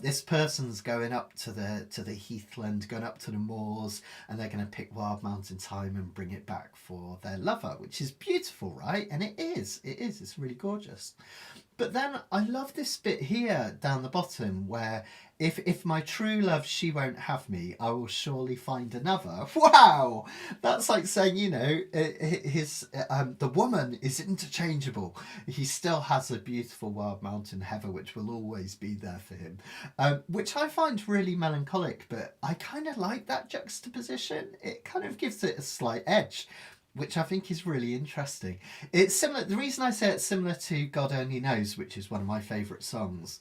this person's going up to the heathland, going up to the moors, and they're going to pick wild mountain thyme and bring it back for their lover, which is beautiful, right? And it's really gorgeous. But then I love this bit here down the bottom where if my true love, she won't have me, I will surely find another. Wow! That's like saying, you know, the woman is interchangeable. He still has a beautiful wild mountain heather which will always be there for him. Which I find really melancholic, but I kind of like that juxtaposition. It kind of gives it a slight edge, which I think is really interesting. It's similar. The reason I say it's similar to God Only Knows, which is one of my favourite songs,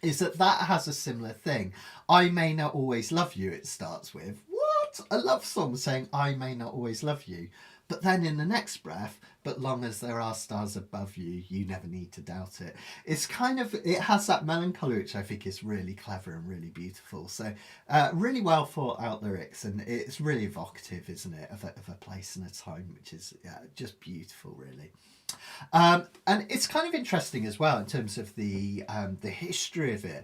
is that has a similar thing. I may not always love you, it starts with. What? A love song saying I may not always love you. But then in the next breath, but long as there are stars above you, you never need to doubt it. It's kind of, it has that melancholy, which I think is really clever and really beautiful. So really well thought out lyrics, and it's really evocative, isn't it, of a place and a time, which is just beautiful, really. And it's kind of interesting as well in terms of the history of it,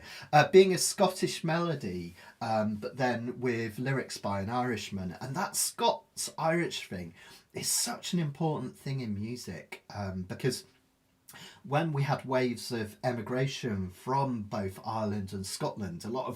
being a Scottish melody, but then with lyrics by an Irishman, and that Scots-Irish thing is such an important thing in music, because when we had waves of emigration from both Ireland and Scotland, a lot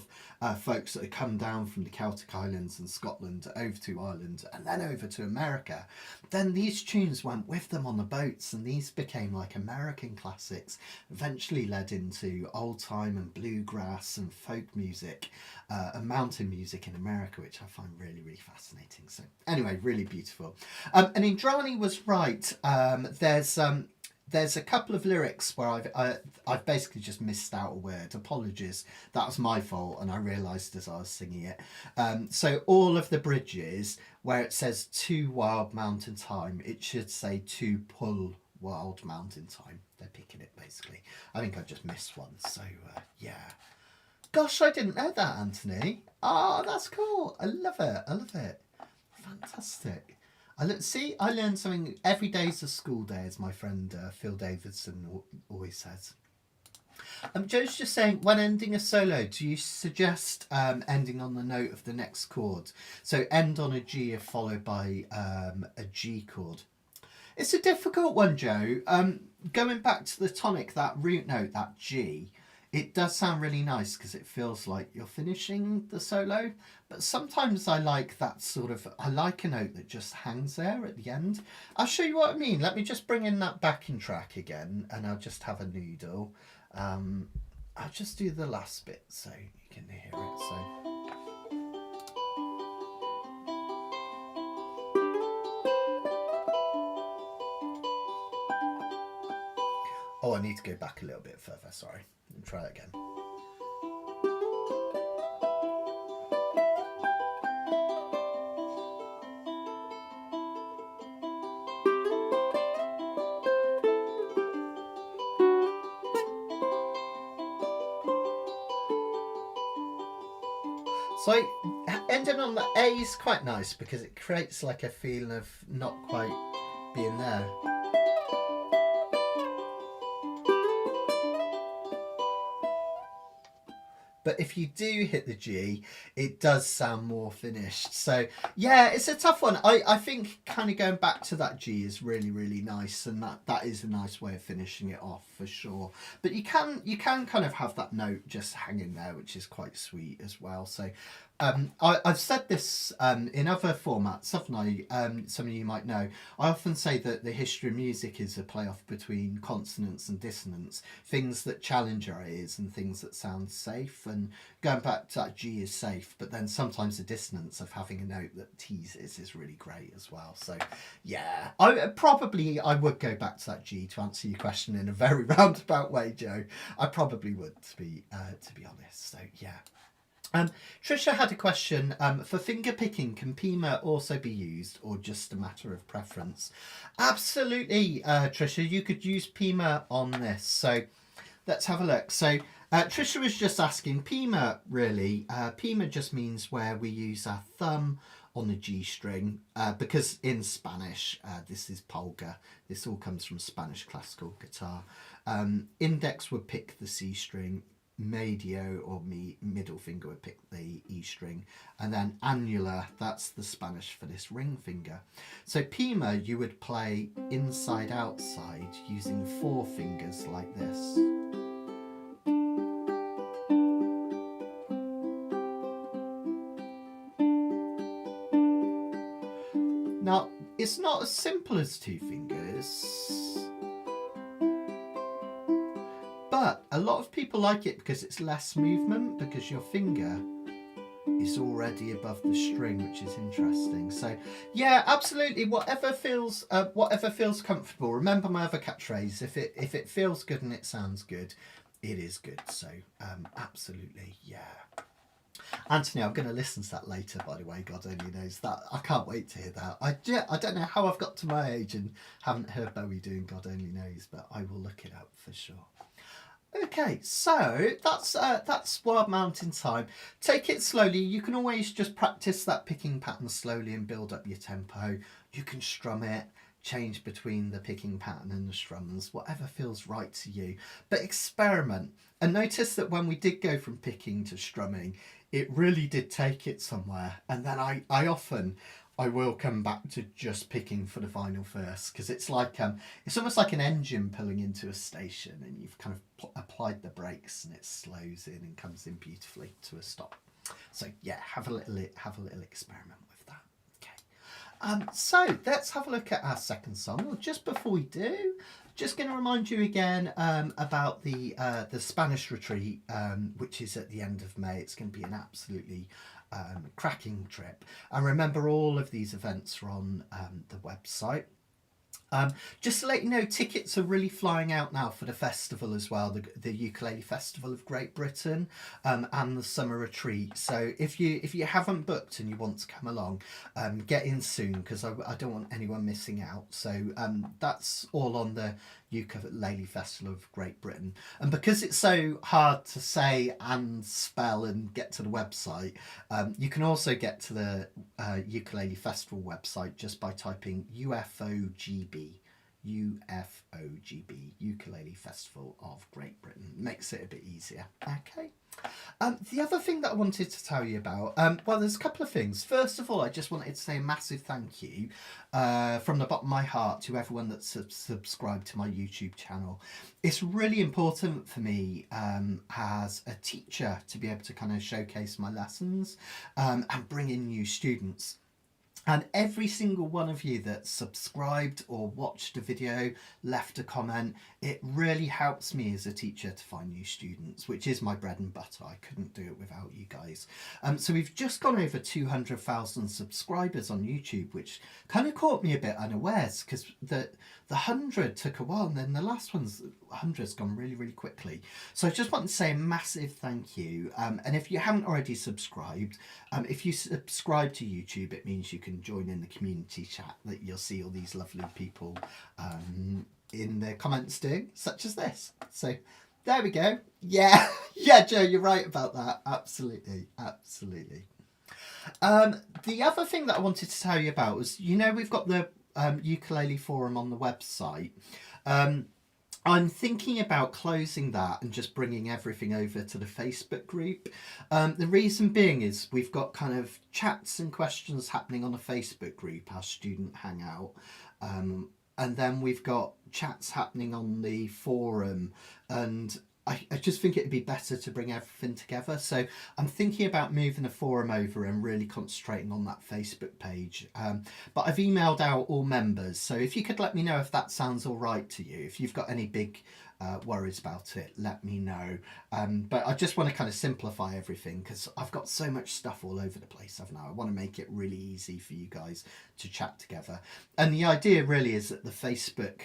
of folks that had come down from the Celtic Islands and Scotland over to Ireland and then over to America, then these tunes went with them on the boats, and these became like American classics, eventually led into old time and bluegrass and folk music and mountain music in America, which I find really, really fascinating. So anyway, really beautiful. And Indrani was right. There's a couple of lyrics where I've basically just missed out a word. Apologies, that was my fault, and I realised as I was singing it. So all of the bridges where it says to wild mountain thyme, it should say to pull wild mountain thyme. They're picking it basically. I think I just missed one. So yeah. Gosh, I didn't know that, Anthony. Oh, that's cool. I love it. I love it. Fantastic. I learn something every day is a school day, as my friend Phil Davidson always says. Joe's just saying, when ending a solo, do you suggest ending on the note of the next chord? So end on a G followed by a G chord. It's a difficult one, Joe. Going back to the tonic, that root note, that G, it does sound really nice because it feels like you're finishing the solo. But sometimes I like that I like a note that just hangs there at the end. I'll show you what I mean. Let me just bring in that backing track again, and I'll just have a noodle. I'll just do the last bit so you can hear it. So. Oh, I need to go back a little bit further, sorry. Let me try it again. So ending on the A is quite nice because it creates like a feeling of not quite being there. But if you do hit the G, it does sound more finished. So yeah, it's a tough one. I think kind of going back to that G is really, really nice, and that is a nice way of finishing it off for sure. But you can kind of have that note just hanging there, which is quite sweet as well. So I've said this in other formats, haven't I? Some of you might know. I often say that the history of music is a playoff between consonants and dissonance, things that challenge our ears and things that sound safe. And going back to that G is safe, but then sometimes the dissonance of having a note that teases is really great as well. So yeah, I would go back to that G to answer your question in a very roundabout way, Joe. I probably would, to be honest. So yeah. Trisha had a question. For finger picking, can Pima also be used, or just a matter of preference? Absolutely, Trisha. You could use Pima on this. So let's have a look. So Trisha was just asking, Pima, really? Pima just means where we use our thumb on the G string, because in Spanish, this is polka. This all comes from Spanish classical guitar. Index would pick the C string. Medio or middle finger would pick the E string, and then annular, that's the Spanish for this ring finger. So Pima, you would play inside outside using 4 fingers like this. Now it's not as simple as 2 fingers, but a lot of people like it because it's less movement, because your finger is already above the string, which is interesting. So yeah, absolutely, whatever feels comfortable. Remember my other catchphrase, if it feels good and it sounds good, it is good. So absolutely, yeah. Anthony, I'm going to listen to that later, by the way. God only knows that. I can't wait to hear that. I don't know how I've got to my age and haven't heard Bowie doing God Only Knows, but I will look it up for sure. Okay, so that's Wild Mountain Thyme. Take it slowly. You can always just practice that picking pattern slowly and build up your tempo. You can strum it, change between the picking pattern and the strums, whatever feels right to you. But experiment. And notice that when we did go from picking to strumming, it really did take it somewhere. And then I often I will come back to just picking for the vinyl first, because it's like it's almost like an engine pulling into a station, and you've kind of applied the brakes, and it slows in and comes in beautifully to a stop. So yeah, have a little experiment with that. Okay. So let's have a look at our second song. Well, just before we do, just going to remind you again about the Spanish retreat, which is at the end of May. It's going to be an absolutely cracking trip. And remember, all of these events are on the website. Just to let you know, tickets are really flying out now for the festival as well, the Ukulele Festival of Great Britain, and the summer retreat. So if you haven't booked and you want to come along, get in soon, because I don't want anyone missing out. So that's all on the Ukulele Festival of Great Britain. And because it's so hard to say and spell and get to the website, you can also get to the Ukulele Festival website just by typing UFOGB. UFOGB, Ukulele Festival of Great Britain. Makes it a bit easier. Okay. The other thing that I wanted to tell you about, well, there's a couple of things. First of all, I just wanted to say a massive thank you from the bottom of my heart to everyone that's subscribed to my YouTube channel. It's really important for me as a teacher to be able to kind of showcase my lessons and bring in new students. And every single one of you that subscribed or watched a video, left a comment, it really helps me as a teacher to find new students, which is my bread and butter. I couldn't do it without you guys. So we've just gone over 200,000 subscribers on YouTube, which kind of caught me a bit unawares, because the 100 took a while, and then the last one's 100's gone really, really quickly. So I just want to say a massive thank you. And if you haven't already subscribed, if you subscribe to YouTube, it means you can join in the community chat that you'll see all these lovely people in the comments doing, such as this. So there we go. Yeah, yeah, Joe, you're right about that. Absolutely, absolutely. The other thing that I wanted to tell you about was, you know, we've got the ukulele forum on the website. I'm thinking about closing that and just bringing everything over to the Facebook group. The reason being is we've got kind of chats and questions happening on a Facebook group, our student hangout. And then we've got chats happening on the forum, and I just think it'd be better to bring everything together. So I'm thinking about moving the forum over and really concentrating on that Facebook page. But I've emailed out all members, so if you could let me know if that sounds all right to you. If you've got any big worries about it, let me know. But I just want to kind of simplify everything, because I've got so much stuff all over the place, haven't I? I want to make it really easy for you guys to chat together. And the idea really is that the Facebook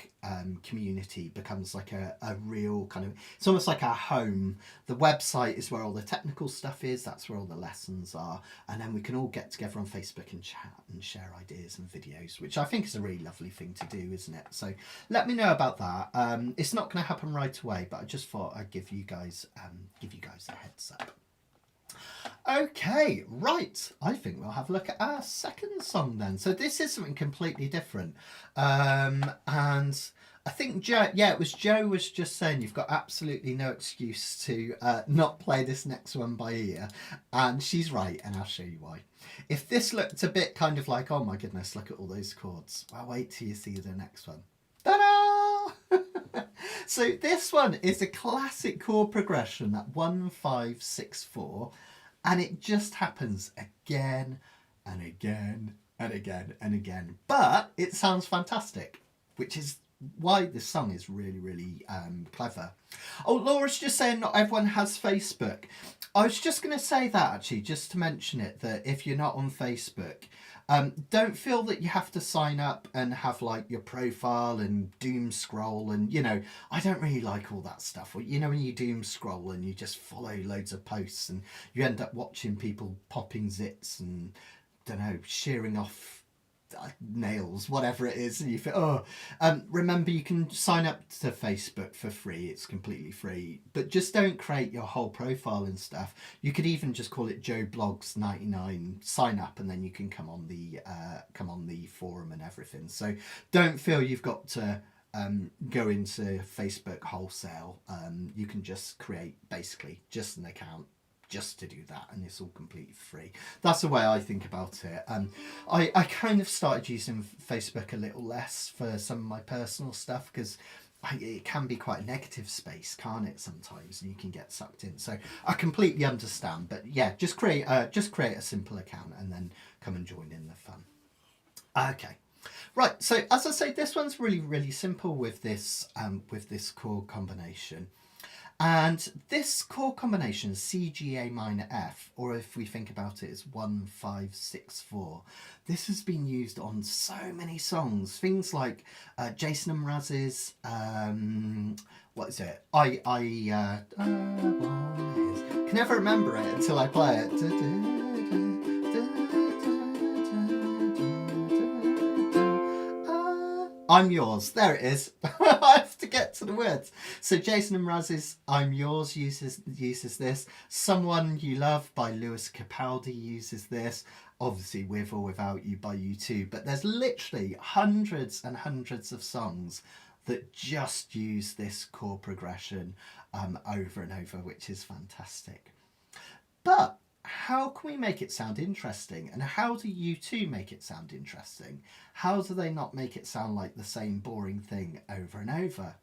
community becomes like a real kind of, it's almost like our home. The website is where all the technical stuff is, that's where all the lessons are, and then we can all get together on Facebook and chat and share ideas and videos, which I think is a really lovely thing to do, isn't it? So let me know about that. It's not going to happen right away, but I just thought I'd give you guys a heads up. Okay, right, I think we'll have a look at our second song then. So this is something completely different, and I think Joe, yeah, it was Joe was just saying you've got absolutely no excuse to not play this next one by ear, and she's right, and I'll show you why. If this looked a bit kind of like, oh my goodness, look at all those chords, well, wait till you see the next one. Ta-da! So this one is a classic chord progression at 1, 5, 6, 4, and it just happens again and again and again and again. But it sounds fantastic, which is why this song is really, really clever. Oh, Laura's just saying not everyone has Facebook. I was just going to say that, actually, just to mention it, that if you're not on Facebook, don't feel that you have to sign up and have like your profile and doom scroll, and you know, I don't really like all that stuff. You know, when you doom scroll and you just follow loads of posts and you end up watching people popping zits and, don't know, shearing off nails, whatever it is, and you think, oh, remember, you can sign up to Facebook for free. It's completely free, but just don't create your whole profile and stuff. You could even just call it Joe Blogs 99, sign up, and then you can come on the forum and everything. So don't feel you've got to go into Facebook wholesale. You can just create basically just an account, just to do that, and it's all completely free. That's the way I think about it. I kind of started using Facebook a little less for some of my personal stuff because it can be quite a negative space, can't it, sometimes, and you can get sucked in. So I completely understand, but yeah, just create a simple account and then come and join in the fun. Okay, right. So as I say, this one's really simple with this chord combination. And this chord combination, C, G, A minor, F, or if we think about it as 1, 5, 6, 4, this has been used on so many songs. Things like Jason Mraz's, what is it? I can never remember it until I play it. I'm Yours. There it is. I have to get to the words. So Jason Mraz's I'm Yours uses this. Someone You Love by Lewis Capaldi uses this. Obviously With or Without You by U2. But there's literally hundreds and hundreds of songs that just use this chord progression over and over, which is fantastic. But how can we make it sound interesting? And how do U2 make it sound interesting? How do they not make it sound like the same boring thing over and over?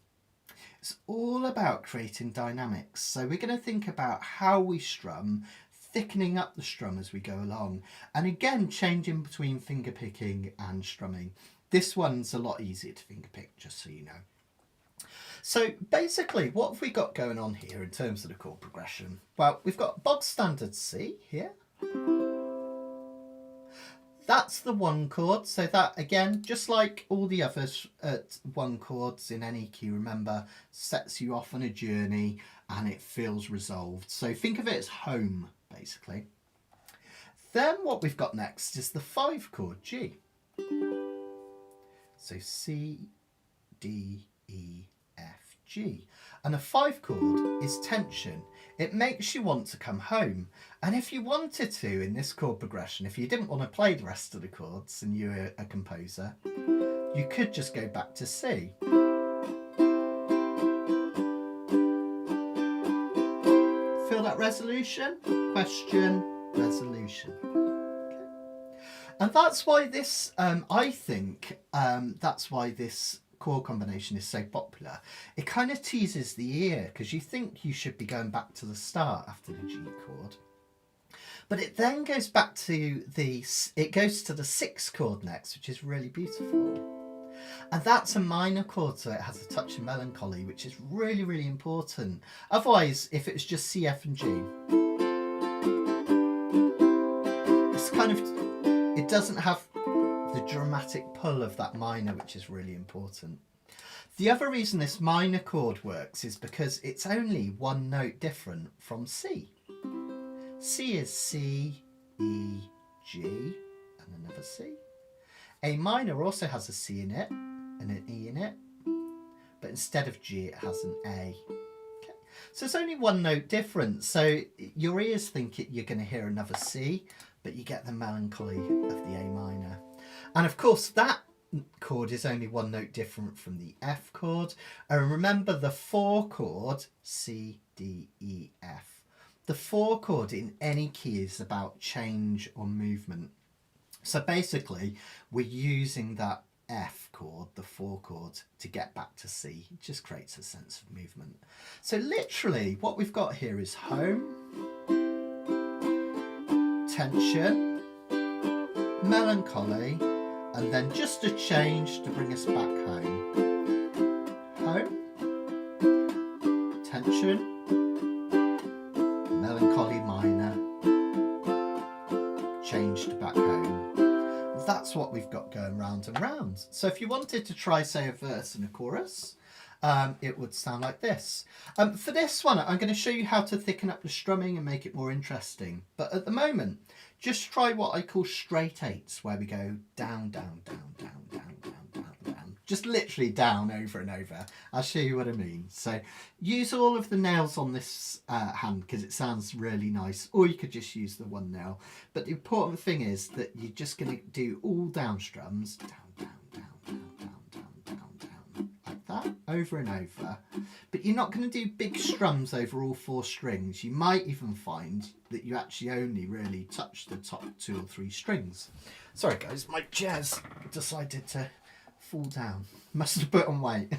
It's all about creating dynamics. So we're going to think about how we strum, thickening up the strum as we go along, and again changing between fingerpicking and strumming. This one's a lot easier to fingerpick, just so you know. So basically, what have we got going on here in terms of the chord progression? Well, we've got bog standard C here. That's the 1 chord. So that, again, just like all the others 1 chords in any key, remember, sets you off on a journey and it feels resolved. So think of it as home, basically. Then what we've got next is the 5 chord G. So C, D, E, F, G. And a 5 chord is tension. It makes you want to come home. And if you wanted to in this chord progression, if you didn't want to play the rest of the chords and you're a composer, you could just go back to C. Feel that resolution? Question, resolution. And that's why this, I think, that's why this chord combination is so popular. It kind of teases the ear because you think you should be going back to the start after the G chord. But it then goes back to the 6th chord next, which is really beautiful. And that's a minor chord, so it has a touch of melancholy, which is really important. Otherwise, if it was just C, F and G, it's kind of, it doesn't have the dramatic pull of that minor, which is really important. The other reason this minor chord works is because it's only 1 note different from C. C is C, E, G, and another C. A minor also has a C in it and an E in it, but instead of G it has an A. Okay. So it's only 1 note difference, so your ears think you're going to hear another C, but you get the melancholy of the A minor. And of course that chord is only 1 note different from the F chord. And remember the 4 chord, C, D, E, F. The 4 chord in any key is about change or movement. So basically we're using that F chord, the 4 chord, to get back to C. It just creates a sense of movement. So literally what we've got here is home, tension, melancholy, and then just a change to bring us back home. Home, tension, melancholy minor, change to back home. That's what we've got going round and round. So if you wanted to try, say, a verse and a chorus, it would sound like this. For this one, I'm going to show you how to thicken up the strumming and make it more interesting. But at the moment, just try what I call straight 8s, where we go down, down, down, down, down, down, down, down. Just literally down over and over. I'll show you what I mean. So use all of the nails on this hand because it sounds really nice, or you could just use the 1 nail. But the important thing is that you're just going to do all down strums, down, down, down, down, down, down, down, down, like that over and over. But you're not going to do big strums over all 4 strings. You might even find that you actually only really touch the top 2 or 3 strings. Sorry guys, my chair's decided to fall down. Must have put on weight.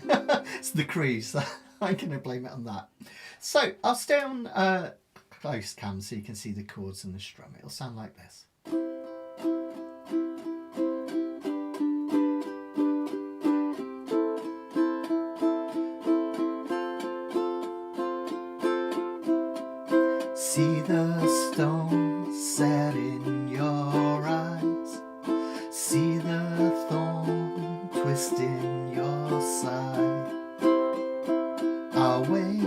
It's the cruise. I'm going to blame it on that. So I'll stay on close cam so you can see the chords and the strum. It'll sound like this. See the stone set in your eyes. See the thorn twist in your side. I'll wait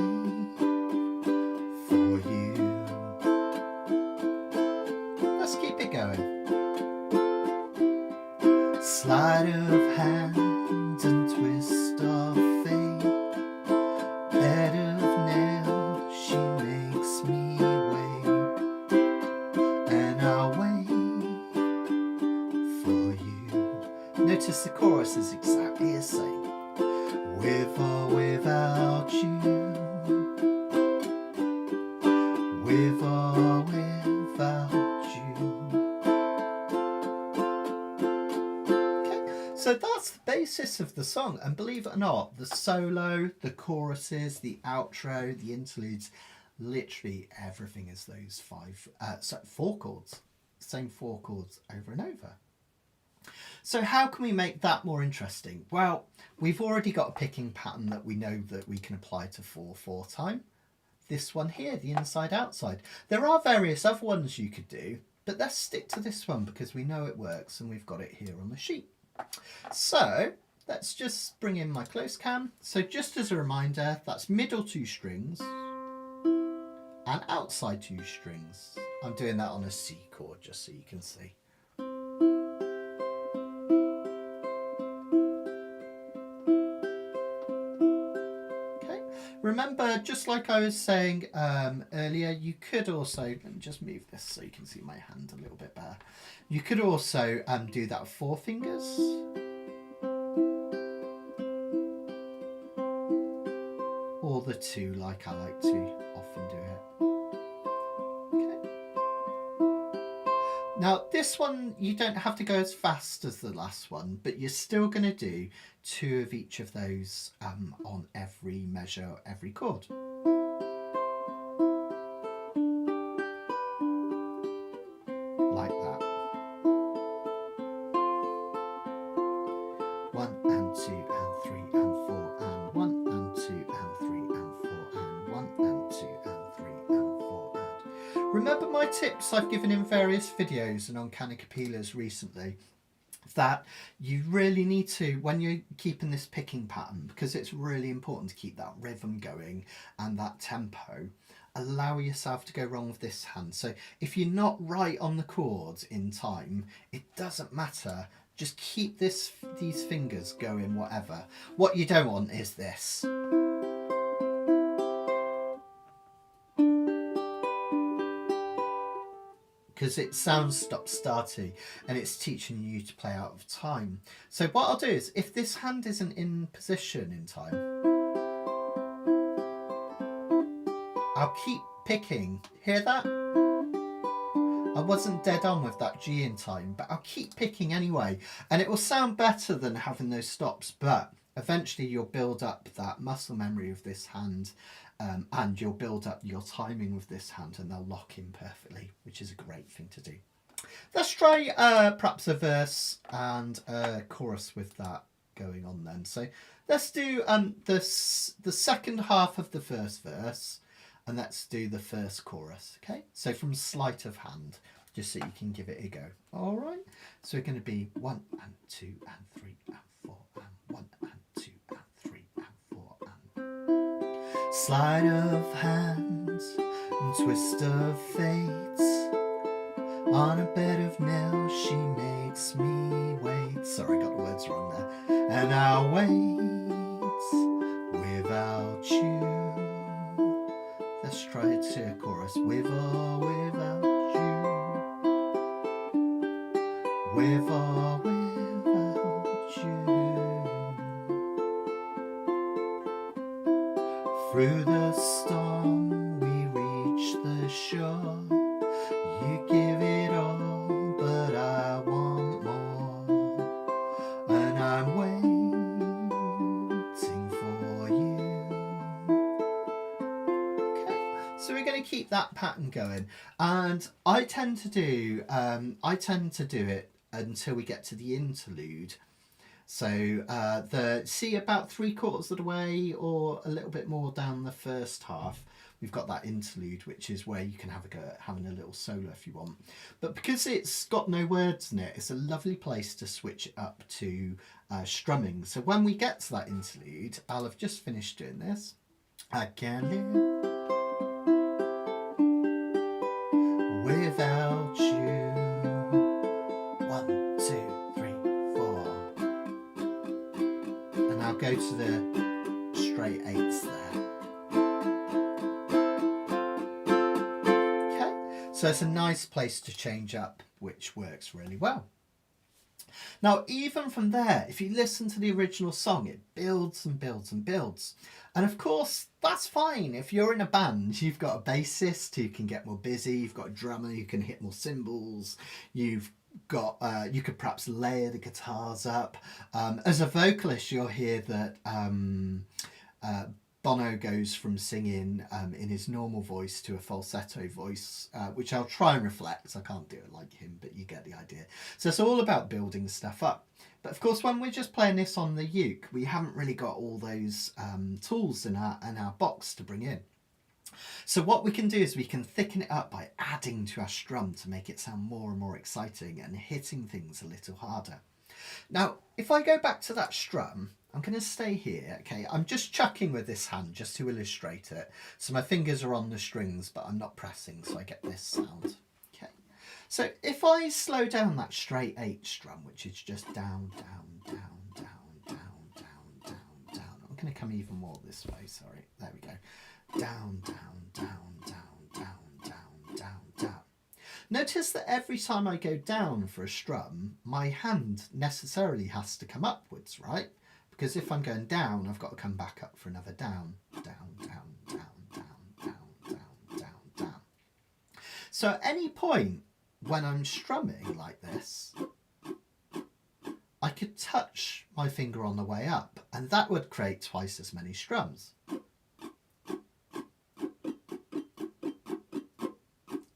for you. Let's keep it going. Sleight of hand and twist of fate. Bed of nails, she makes me wait. And I'll wait for you. Notice the chorus is exactly the same. With or without you. With or without you. Okay, so that's the basis of the song, and believe it or not, the solo, the choruses, the outro, the interludes, literally everything is those 4 chords, same 4 chords over and over. So how can we make that more interesting? Well, we've already got a picking pattern that we know that we can apply to 4/4 time. This one here, the inside outside. There are various other ones you could do, but let's stick to this one because we know it works and we've got it here on the sheet. So let's just bring in my close cam. So just as a reminder, that's middle 2 strings and outside 2 strings. I'm doing that on a C chord just so you can see. Remember, just like I was saying earlier, you could also, let me just move this so you can see my hand a little bit better. You could also do that with 4 fingers. Or the 2, like I like to often do it. Okay. Now this one, you don't have to go as fast as the last one, but you're still going to do 2 of each of those on every measure, every chord. Like that. 1 and 2 and 3 and 4 and 1 and 2 and 3 and 4 and 1 and 2 and 3 and 4 and... Remember my tips I've given in various videos and on Kanikapilas recently? That you really need to, when you're keeping this picking pattern, because it's really important to keep that rhythm going and that tempo, allow yourself to go wrong with this hand. So if you're not right on the chords in time, it doesn't matter. Just keep these fingers going, whatever. What you don't want is this. Because it sounds stop-starty and it's teaching you to play out of time. So what I'll do is, if this hand isn't in position in time, I'll keep picking. Hear that? I wasn't dead on with that G in time, but I'll keep picking anyway. And it will sound better than having those stops, but eventually you'll build up that muscle memory of this hand. And you'll build up your timing with this hand and they'll lock in perfectly, which is a great thing to do. Let's try perhaps a verse and a chorus with that going on then. So let's do the second half of the first verse and let's do the first chorus, okay? So from sleight of hand, just so you can give it a go. All right, so we're going to be 1 and 2 and 3 and 4 and 1 and 2 and 3 and 4 and... Sleight of hands and twist of fates. On a bed of nails she makes me wait. Sorry, I got the words wrong there. And I'll wait without you. Let's try it to a chorus. With or without you. With or without you. So we're going to keep that pattern going, and I tend to do it until we get to the interlude. So see about 3/4 of the way or a little bit more down the first half, we've got that interlude, which is where you can have a go at having a little solo if you want. But because it's got no words in it, it's a lovely place to switch it up to strumming. So when we get to that interlude, I'll have just finished doing this. I can't live without you. 1, 2, 3, 4. And I'll go to the straight 8s there. Okay, so it's a nice place to change up, which works really well. Now, even from there, if you listen to the original song, it builds and builds and builds. And of course, that's fine. If you're in a band, you've got a bassist who can get more busy, you've got a drummer who can hit more cymbals, you've got you could perhaps layer the guitars up. As a vocalist, you'll hear that Bono goes from singing in his normal voice to a falsetto voice, which I'll try and reflect. I can't do it like him, but you get the idea. So it's all about building stuff up. But of course, when we're just playing this on the uke, we haven't really got all those tools in our box to bring in. So what we can do is we can thicken it up by adding to our strum to make it sound more and more exciting and hitting things a little harder. Now, if I go back to that strum, I'm going to stay here, okay? I'm just chucking with this hand just to illustrate it. So my fingers are on the strings, but I'm not pressing, so I get this sound, okay? So if I slow down that straight 8 strum, which is just down, down, down, down, down, down, down, down. I'm going to come even more this way, sorry. There we go. Down, down, down, down, down, down, down, down. Notice that every time I go down for a strum, my hand necessarily has to come upwards, right? Because if I'm going down, I've got to come back up for another down, down, down, down, down, down, down, down, down. So at any point when I'm strumming like this, I could touch my finger on the way up, and that would create twice as many strums. Do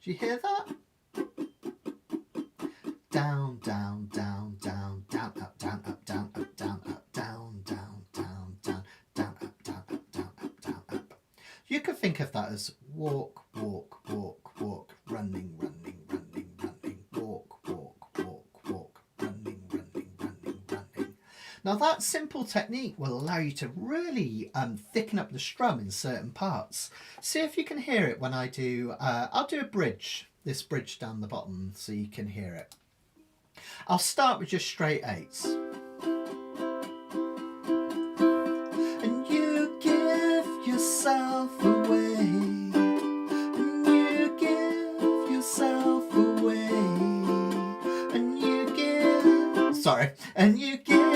you hear that? Down, down, down, down, down, up, down, up, down, up, down, up, down, down, down, down, down, up, down, up, down, up, down, up. You could think of that as walk, walk, walk, walk, running, running, running, running, walk, walk, walk, walk, running, running, running, running. Now that simple technique will allow you to really thicken up the strum in certain parts. See if you can hear it when I do, I'll do a bridge, this bridge down the bottom so you can hear it. I'll start with just straight 8s. And you give yourself away, and you give yourself away, and you give, sorry, and you give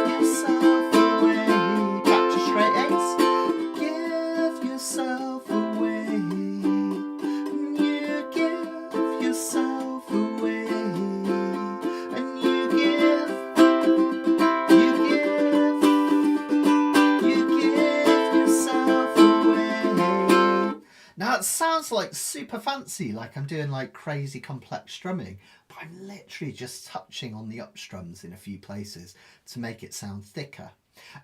yourself away. Back to straight 8s. Give yourself away. Yourself away, and you give yourself away. Now it sounds like super fancy, like I'm doing like crazy complex strumming, but I'm literally just touching on the up strums in a few places to make it sound thicker.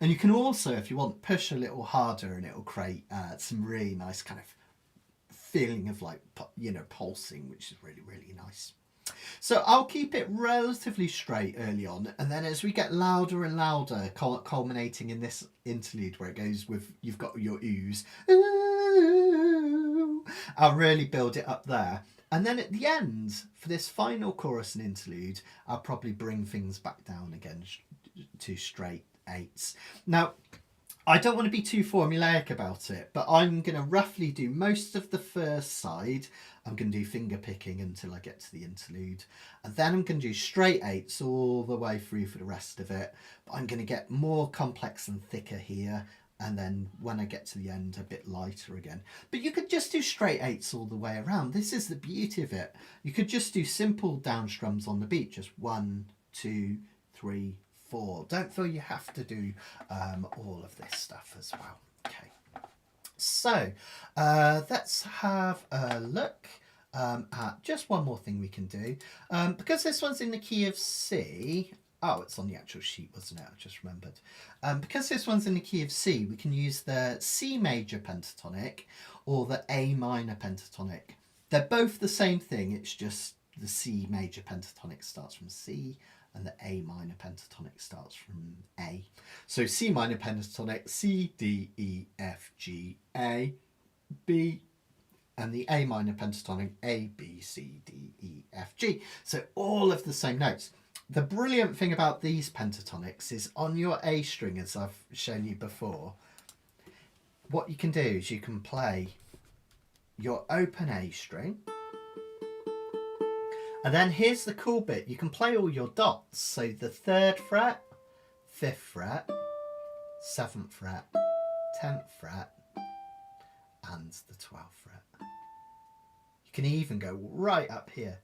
And you can also, if you want, push a little harder and it'll create some really nice kind of feeling of like, you know, pulsing, which is really, really nice. So I'll keep it relatively straight early on, and then as we get louder and louder, culminating in this interlude where it goes with, you've got your oohs, ooh, I'll really build it up there. And then at the end, for this final chorus and interlude, I'll probably bring things back down again to straight 8s. Now, I don't want to be too formulaic about it, but I'm going to roughly do most of the first side. I'm going to do finger picking until I get to the interlude. And then I'm going to do straight 8s all the way through for the rest of it. But I'm going to get more complex and thicker here. And then when I get to the end, a bit lighter again. But you could just do straight 8s all the way around. This is the beauty of it. You could just do simple down strums on the beat. Just 1, 2, 3, 4. Don't feel you have to do all of this stuff as well. Okay, so let's have a look at just one more thing we can do. Because this one's in the key of C, oh, it's on the actual sheet, wasn't it? I just remembered. Because this one's in the key of C, we can use the C major pentatonic or the A minor pentatonic. They're both the same thing, it's just the C major pentatonic starts from C and the A minor pentatonic starts from A. So C minor pentatonic, C, D, E, F, G, A, B, and the A minor pentatonic, A, B, C, D, E, F, G. So all of the same notes. The brilliant thing about these pentatonics is on your A string, as I've shown you before, what you can do is you can play your open A string, and then here's the cool bit, you can play all your dots. So the 3rd fret, 5th fret, 7th fret, 10th fret, and the 12th fret. You can even go right up here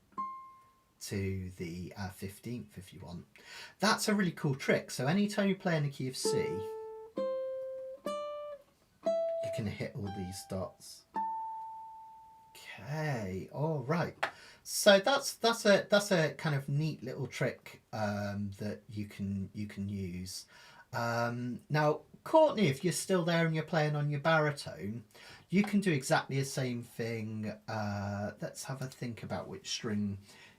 to the 15th if you want. That's a really cool trick. So anytime you play in the key of C, you can hit all these dots. Okay, all right. So that's a kind of neat little trick that you can use. Now, Courtney, if you're still there and you're playing on your baritone, you can do exactly the same thing. Let's have a think about which string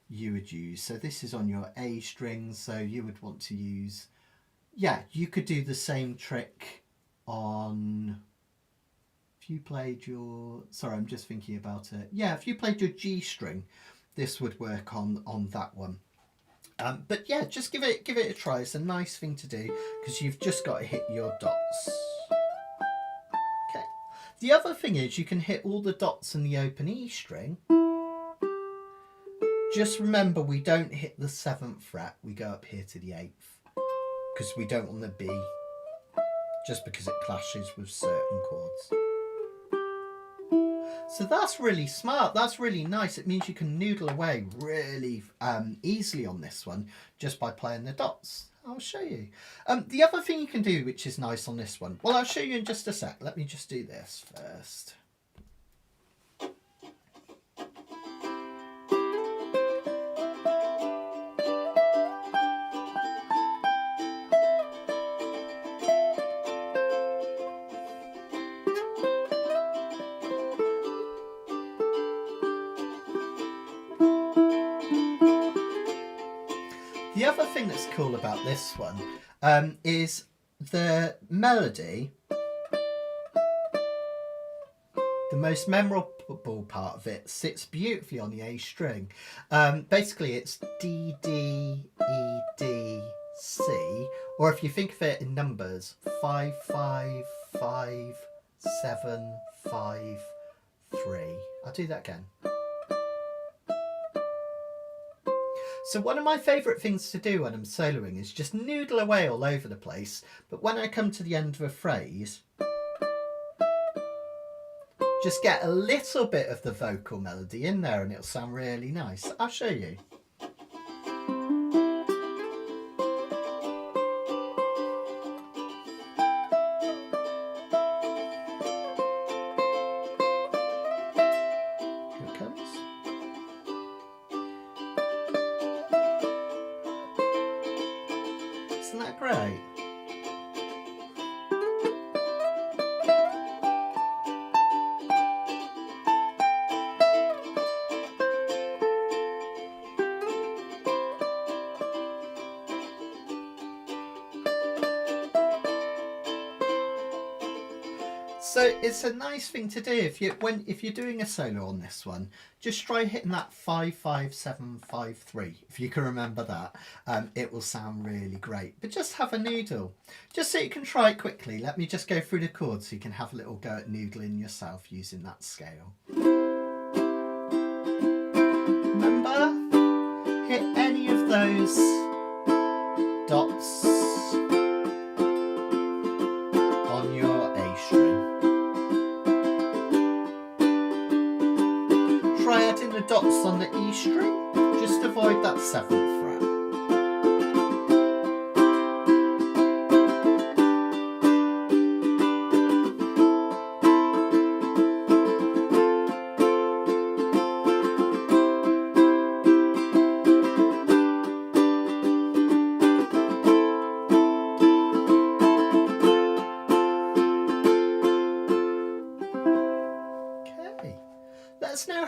you would use. So this is on your A string, so you would want to use, yeah, you could do the same trick on, if you played your, sorry, I'm just thinking about it. Yeah, if you played your G string, this would work on that one. But yeah, just give it a try. It's a nice thing to do because you've just got to hit your dots. Okay. The other thing is you can hit all the dots in the open E string. Just remember, we don't hit the 7th fret. We go up here to the 8th because we don't want the B, just because it clashes with certain chords. So that's really smart. That's really nice. It means you can noodle away really easily on this one just by playing the dots. I'll show you. The other thing you can do, which is nice on this one, well, I'll show you in just a sec. Let me just do this first. The other thing that's cool about this one is the melody. The most memorable part of it sits beautifully on the A string. Basically it's D, D, E, D, C, or if you think of it in numbers, 5, 5, 5, 7, 5, 3. I'll do that again. So one of my favourite things to do when I'm soloing is just noodle away all over the place, but when I come to the end of a phrase, just get a little bit of the vocal melody in there and it'll sound really nice. I'll show you. Here it comes. Isn't that great? So it's a nice thing to do if you're doing a solo on this one. Just try hitting that 5, 5, 7, 5, 3. If you can remember that, it will sound really great. But just have a noodle, just so you can try it quickly. Let me just go through the chords so you can have a little go at noodling yourself using that scale. Remember, hit any of those dots on your A string. Try adding the dots on the E string, just avoid that 7th fret.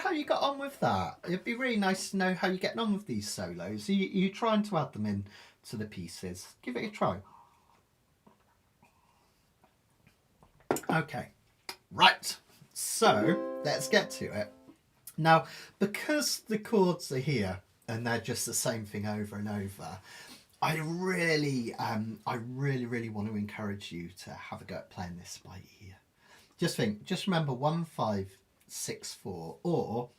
how you got on with that. It'd be really nice to know how you're getting on with these solos. Are you trying to add them in to the pieces? Give it a try. Okay, right, so let's get to it. Now, because the chords are here and they're just the same thing over and over, I really want to encourage you to have a go at playing this by ear. Just remember 1, 5, 6, 4 or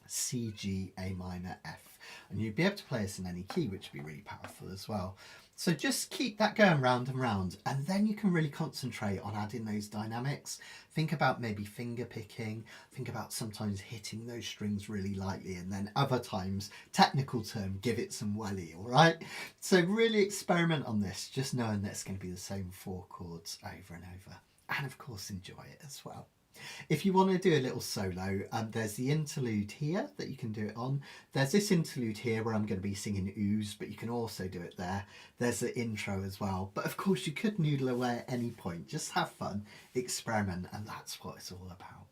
C, G, A minor, F. And you'd be able to play this in any key, which would be really powerful as well. So just keep that going round and round, and then you can really concentrate on adding those dynamics. Think about maybe finger picking, think about sometimes hitting those strings really lightly, and then other times, technical term, give it some welly, all right? So really experiment on this, just knowing that it's going to be the same 4 chords over and over. And of course, enjoy it as well. If you want to do a little solo, there's the interlude here that you can do it on. There's this interlude here where I'm going to be singing ooze, but you can also do it there. There's the intro as well. But of course, you could noodle away at any point. Just have fun, experiment, and that's what it's all about.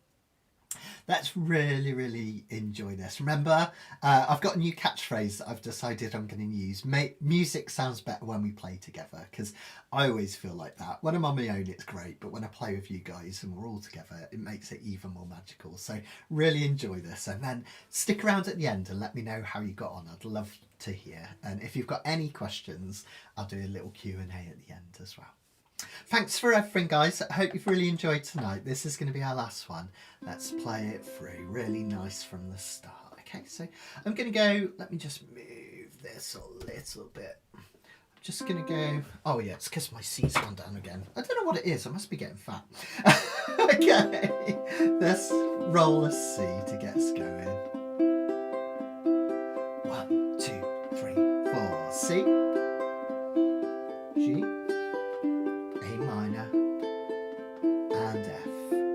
Let's really enjoy this. Remember, I've got a new catchphrase that I've decided I'm going to use. Music sounds better when we play together, because I always feel like that. When I'm on my own, it's great, but when I play with you guys and we're all together, it makes it even more magical. So really enjoy this, and then stick around at the end and let me know how you got on. I'd love to hear. And if you've got any questions, I'll do a little Q&A at the end as well. Thanks for everything, guys. I hope you've really enjoyed tonight. This is going to be our last one. Let's play it through. Really nice from the start. Okay, so I'm going to go, let me just move this a little bit. I'm just going to go, oh yeah, it's because my C's gone down again. I don't know what it is. I must be getting fat. Okay, let's roll a C to get us going. 1, 2, 3, 4. C, G, A minor, and F.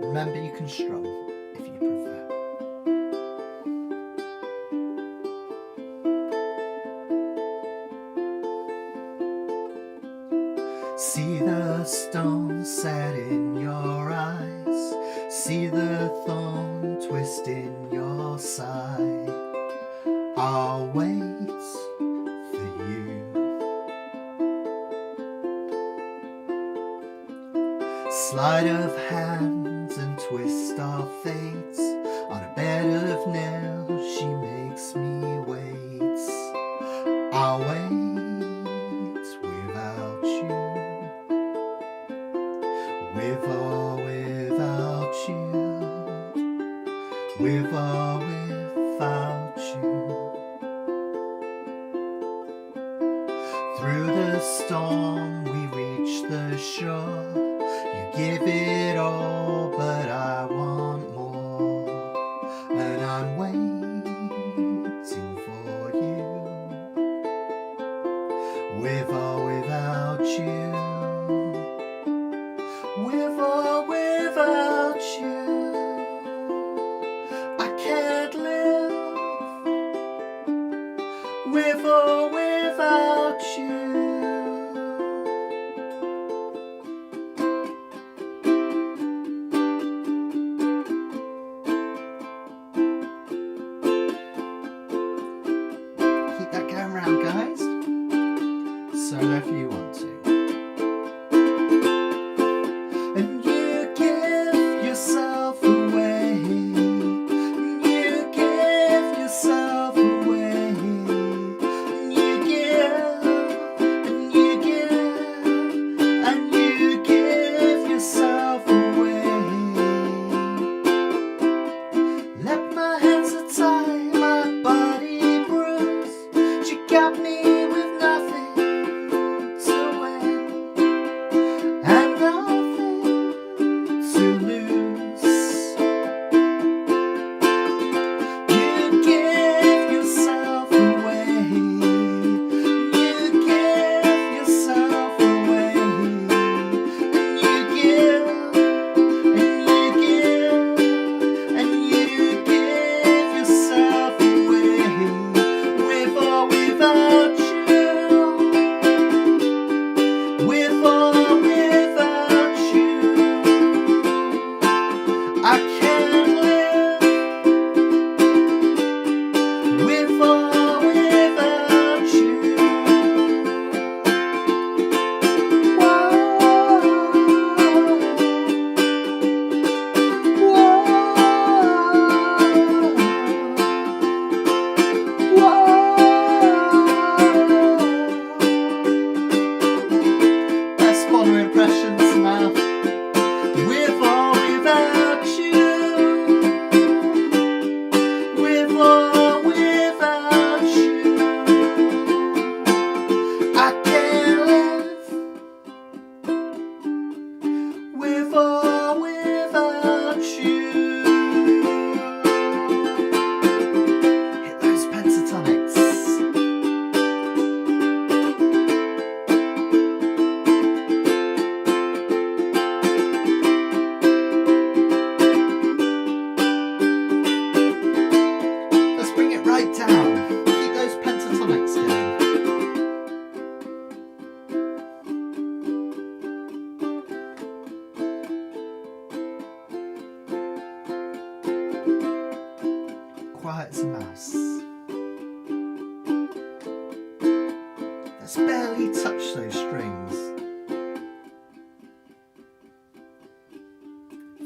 Remember, you can strum if you prefer. See the stone set in your eyes, see the thorn twist in your side. I'll wait for you. Sleight of hands and twist of fates, on a bed of nails she makes me wait. I'll wait without you, with or without you, with or without you. Through the storm we reach the shore. Give it all, but I want more, and I'm waiting for you, with or without you, with or without you. I can't live with or without you.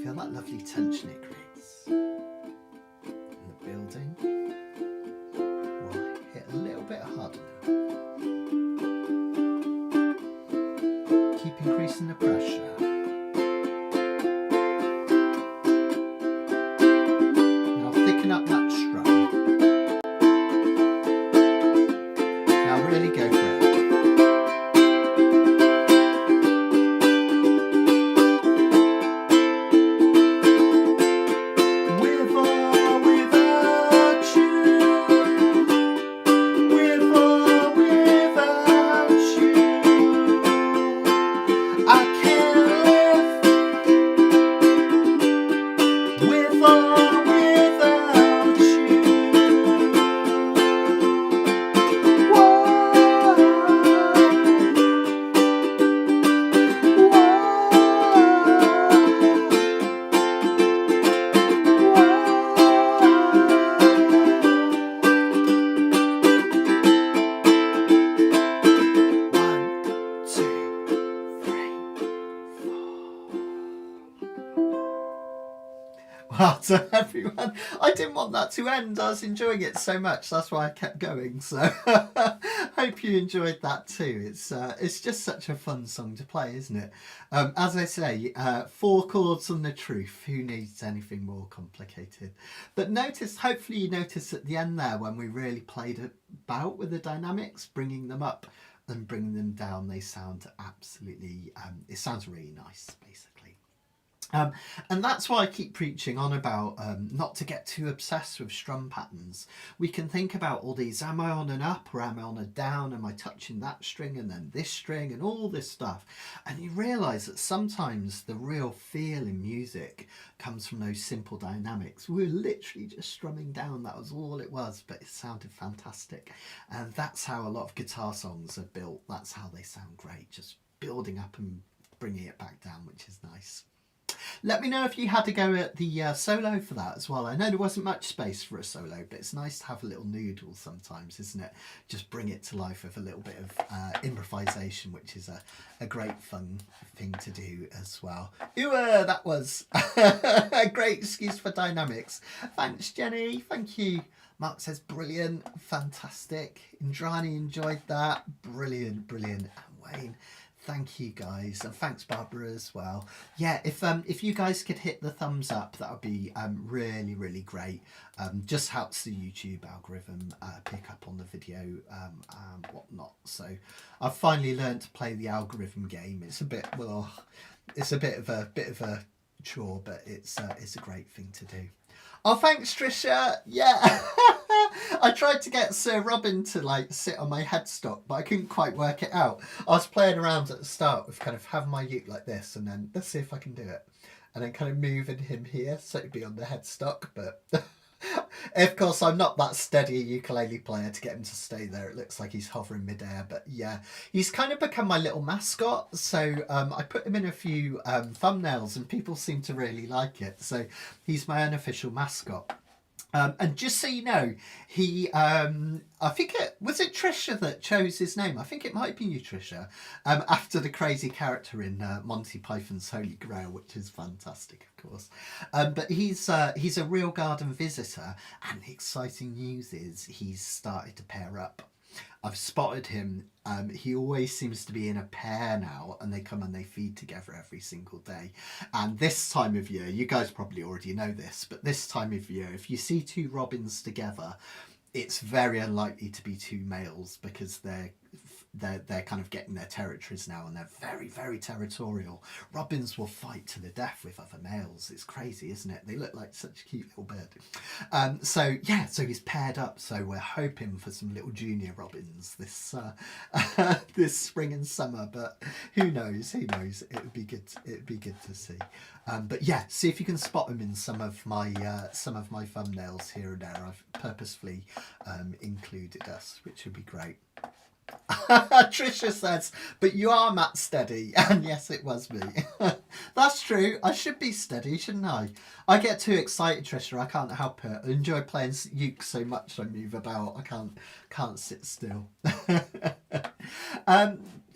Feel that lovely tension it creates in the building. We'll hit a little bit harder now. Keep increasing the pressure. Now thicken up that strum. Now really go for it. Well done, everyone. I didn't want that to end. I was enjoying it so much. That's why I kept going. So hope you enjoyed that too. It's just such a fun song to play, isn't it? As I say, 4 chords and the truth. Who needs anything more complicated? But notice, hopefully you noticed at the end there when we really played about with the dynamics, bringing them up and bringing them down. They sound absolutely, it sounds really nice, basically. And that's why I keep preaching on about not to get too obsessed with strum patterns. We can think about all these, am I on an up or am I on a down? Am I touching that string and then this string and all this stuff? And you realise that sometimes the real feel in music comes from those simple dynamics. We were literally just strumming down, that was all it was, but it sounded fantastic. And that's how a lot of guitar songs are built. That's how they sound great, just building up and bringing it back down, which is nice. Let me know if you had to go at the solo for that as well. I know there wasn't much space for a solo, but it's nice to have a little noodle sometimes, isn't it? Just bring it to life with a little bit of improvisation, which is a great fun thing to do as well. Ooh, that was a great excuse for dynamics. Thanks, Jenny. Thank you. Mark says, brilliant, fantastic. Indrani enjoyed that. Brilliant, brilliant. And Wayne, thank you guys, and thanks Barbara as well. Yeah, if you guys could hit the thumbs up, that would be really, really great. Just helps the YouTube algorithm pick up on the video and whatnot. So I've finally learned to play the algorithm game. It's a bit, well, it's a bit of a chore, but it's a great thing to do. Oh, thanks Trisha. Yeah. I tried to get Sir Robin to like sit on my headstock, but I couldn't quite work it out. I was playing around at the start with kind of having my uke like this, and then let's see if I can do it. And then kind of moving him here so it'd be on the headstock, but of course I'm not that steady a ukulele player to get him to stay there. It looks like he's hovering midair, but yeah, he's kind of become my little mascot. So I put him in a few thumbnails and people seem to really like it. So he's my unofficial mascot. And just so you know, he, I think was it Trisha that chose his name? I think it might be you, Trisha, after the crazy character in Monty Python's Holy Grail, which is fantastic, of course. But he's a real garden visitor, and the exciting news is he's started to pair up. I've spotted him. He always seems to be in a pair now, and they come and they feed together every single day. And this time of year, you guys probably already know this, but this time of year, if you see 2 robins together, it's very unlikely to be 2 males, because they're kind of getting their territories now, and they're very, very territorial. Robins will fight to the death with other males. It's crazy, isn't it? They look like such a cute little bird. So yeah, so he's paired up. So we're hoping for some little junior robins this this spring and summer. But who knows? Who knows? It would be good. It would be good to see. But yeah, see if you can spot them in some of my thumbnails here and there. I've purposefully included us, which would be great. Trisha says, but you are Matt Steady. And yes, it was me. That's true. I should be steady, shouldn't I? I get too excited, Trisha. I can't help it. I enjoy playing uke so much I move about. I can't sit still.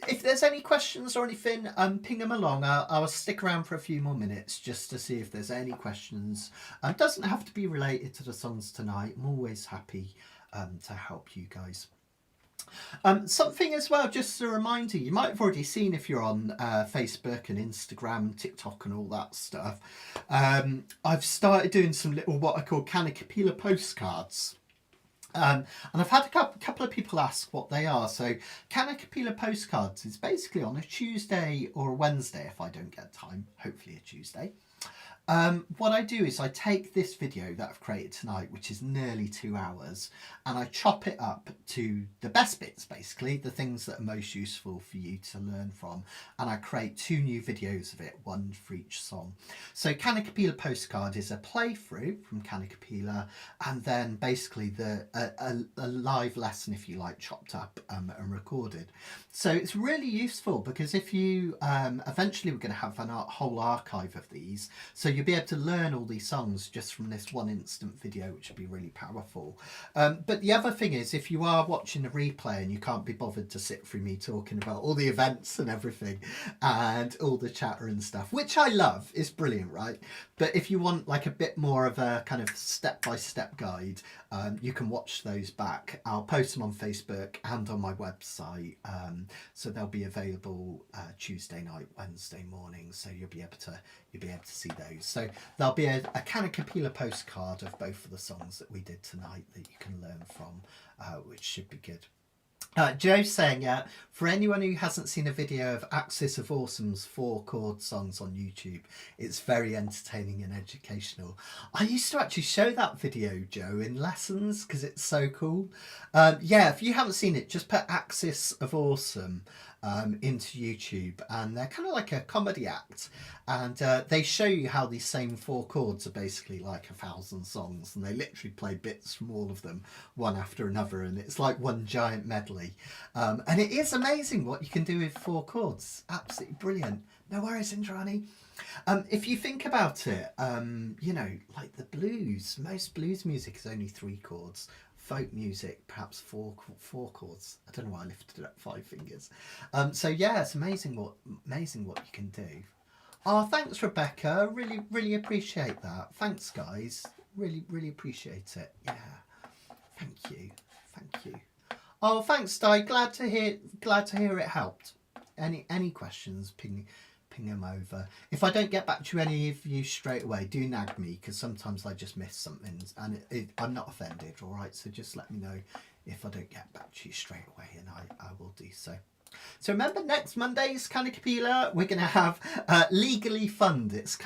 if there's any questions or anything, ping them along. I'll stick around for a few more minutes just to see if there's any questions. Doesn't have to be related to the songs tonight. I'm always happy to help you guys. Something as well, just a reminder, you might have already seen if you're on Facebook and Instagram, TikTok and all that stuff. I've started doing some little what I call Kanikapila postcards. And I've had a couple of people ask what they are. So Kanikapila postcards is basically on a Tuesday or a Wednesday if I don't get time, hopefully a Tuesday. What I do is I take this video that I've created tonight, which is nearly 2 hours, and I chop it up to the best bits, basically, the things that are most useful for you to learn from, and I create 2 new videos of it, one for each song. So Kanikapila Postcard is a playthrough from Kanikapila, and then basically a live lesson, if you like, chopped up and recorded. So it's really useful because if you, eventually we're going to have a whole archive of these, so you'll be able to learn all these songs just from this one instant video, which would be really powerful. But the other thing is, if you are watching a replay and you can't be bothered to sit through me talking about all the events and everything and all the chatter and stuff, which I love, is brilliant, right? But if you want like a bit more of a kind of step-by-step guide, you can watch those back. I'll post them on Facebook and on my website, so they'll be available Tuesday night, Wednesday morning, so you'll be able to see those. So there'll be a Kanikapila postcard of both of the songs that we did tonight that you can learn from, which should be good. Joe's saying, for anyone who hasn't seen a video of Axis of Awesome's 4 chord songs on YouTube, it's very entertaining and educational. I used to actually show that video, Joe, in lessons because it's so cool. Yeah, if you haven't seen it, just put Axis of Awesome into YouTube, and they're kind of like a comedy act, and they show you how these same 4 chords are basically like 1,000 songs, and they literally play bits from all of them one after another, and it's like one giant medley, and it is amazing what you can do with 4 chords. Absolutely brilliant. No worries, Indrani. If you think about it, you know, like the blues, most blues music is only 3 chords. Folk music, perhaps four chords. I don't know why I lifted up 5 fingers. So yeah, it's amazing what you can do. Oh, thanks, Rebecca. Really appreciate that. Thanks, guys. Really appreciate it. Yeah. Thank you. Oh, thanks, Di. Glad to hear it helped. Any questions? Ping them over. If I don't get back to any of you straight away, do nag me, because sometimes I just miss something, and I'm not offended, all right? So just let me know if I don't get back to you straight away, and I will do so. So remember, next Monday's Kanikapila, we're going to have Legally Fun. It's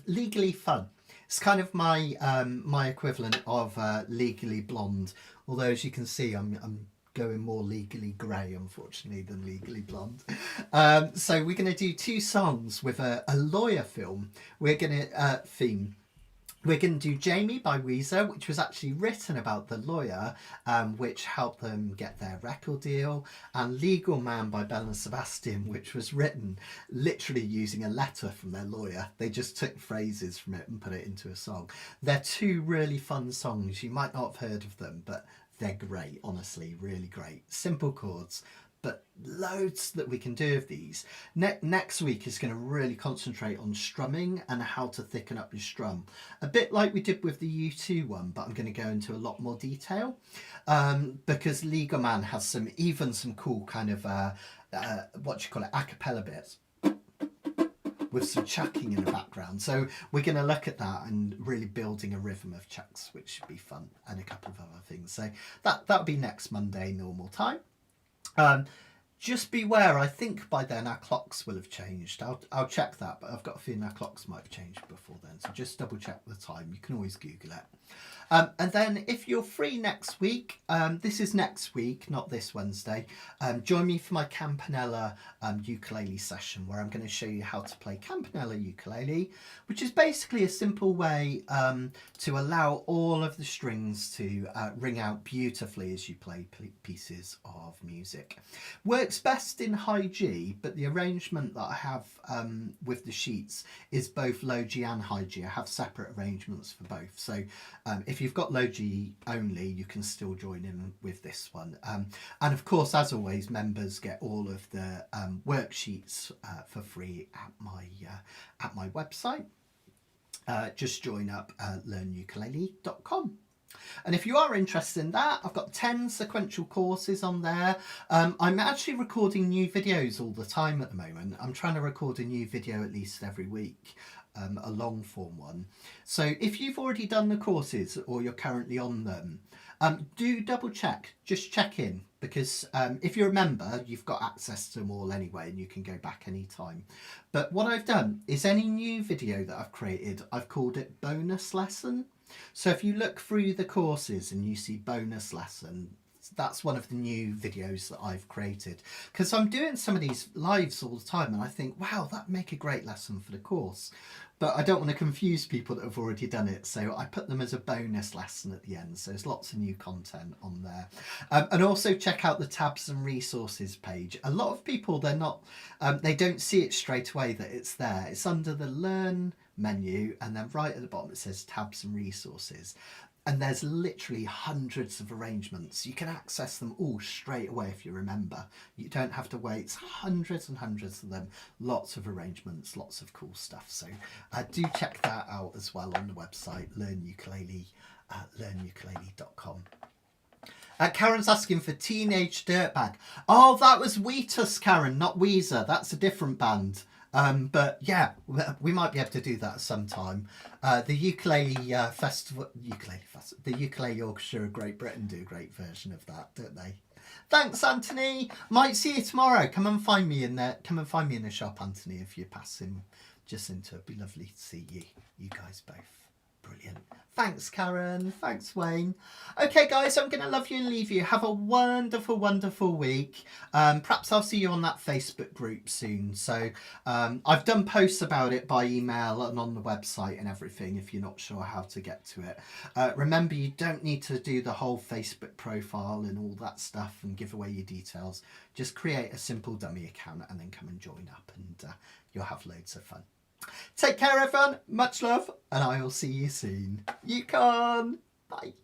Legally Fun. It's kind of my my equivalent of Legally Blonde, although as you can see, I'm going more legally grey, unfortunately, than legally blonde. So we're going to do 2 songs with a lawyer film. We're going to theme. We're going to do Jamie by Weezer, which was actually written about the lawyer, which helped them get their record deal, and Legal Man by Belle and Sebastian, which was written literally using a letter from their lawyer. They just took phrases from it and put it into a song. They're 2 really fun songs. You might not have heard of them, but they're great, honestly, really great. Simple chords, but loads that we can do of these. Next week is going to really concentrate on strumming and how to thicken up your strum. A bit like we did with the U2 one, but I'm going to go into a lot more detail, because Legal Man has some cool kind of, a cappella bits with some chucking in the background. So we're going to look at that and really building a rhythm of chucks, which should be fun, and a couple of other things. So that'll be next Monday, normal time. Just beware, I think by then our clocks will have changed. I'll check that, but I've got a feeling our clocks might have changed before then. So just double check the time. You can always Google it. And then if you're free next week, this is next week, not this Wednesday, join me for my Campanella ukulele session, where I'm going to show you how to play Campanella ukulele, which is basically a simple way to allow all of the strings to ring out beautifully as you play pieces of music. Works works best in high G, but the arrangement that I have with the sheets is both low G and high G. I have separate arrangements for both. So if you've got low G only, you can still join in with this one. And of course, as always, members get all of the worksheets for free at my website. Just join up learnukulele.com. And if you are interested in that, I've got 10 sequential courses on there. I'm actually recording new videos all the time at the moment. I'm trying to record a new video at least every week, a long form one. So if you've already done the courses or you're currently on them, do double check, just check in, because if you're a member, you've got access to them all anyway and you can go back anytime. But what I've done is any new video that I've created, I've called it bonus lesson. So if you look through the courses and you see bonus lesson, that's one of the new videos that I've created, because I'm doing some of these lives all the time and I think, wow, that'd make a great lesson for the course, but I don't want to confuse people that have already done it, so I put them as a bonus lesson at the end. So there's lots of new content on there. And also check out the tabs and resources page. A lot of people, they don't see it straight away that it's there. It's under the learn menu and then right at the bottom it says tabs and resources. And there's literally hundreds of arrangements. You can access them all straight away if you remember. You don't have to wait. It's hundreds and hundreds of them. Lots of arrangements, lots of cool stuff. So do check that out as well on the website, learnukulele.com. Karen's asking for Teenage Dirtbag. Oh, that was Wheatus, Karen, not Weezer. That's a different band. But yeah, we might be able to do that sometime. The ukulele festival, the Ukulele Orchestra of Great Britain do a great version of that, don't they? Thanks, Anthony. Might see you tomorrow. Come and find me in there. Come and find me in the shop, Anthony, if you're passing just into it. Be lovely to see you guys both. Brilliant. Thanks, Karen. Thanks, Wayne. Okay, guys, I'm going to love you and leave you. Have a wonderful, wonderful week. Perhaps I'll see you on that Facebook group soon. So I've done posts about it by email and on the website and everything if you're not sure how to get to it. Remember, you don't need to do the whole Facebook profile and all that stuff and give away your details. Just create a simple dummy account and then come and join up and you'll have loads of fun. Take care, everyone. Much love, and I will see you soon. Yukon. Bye.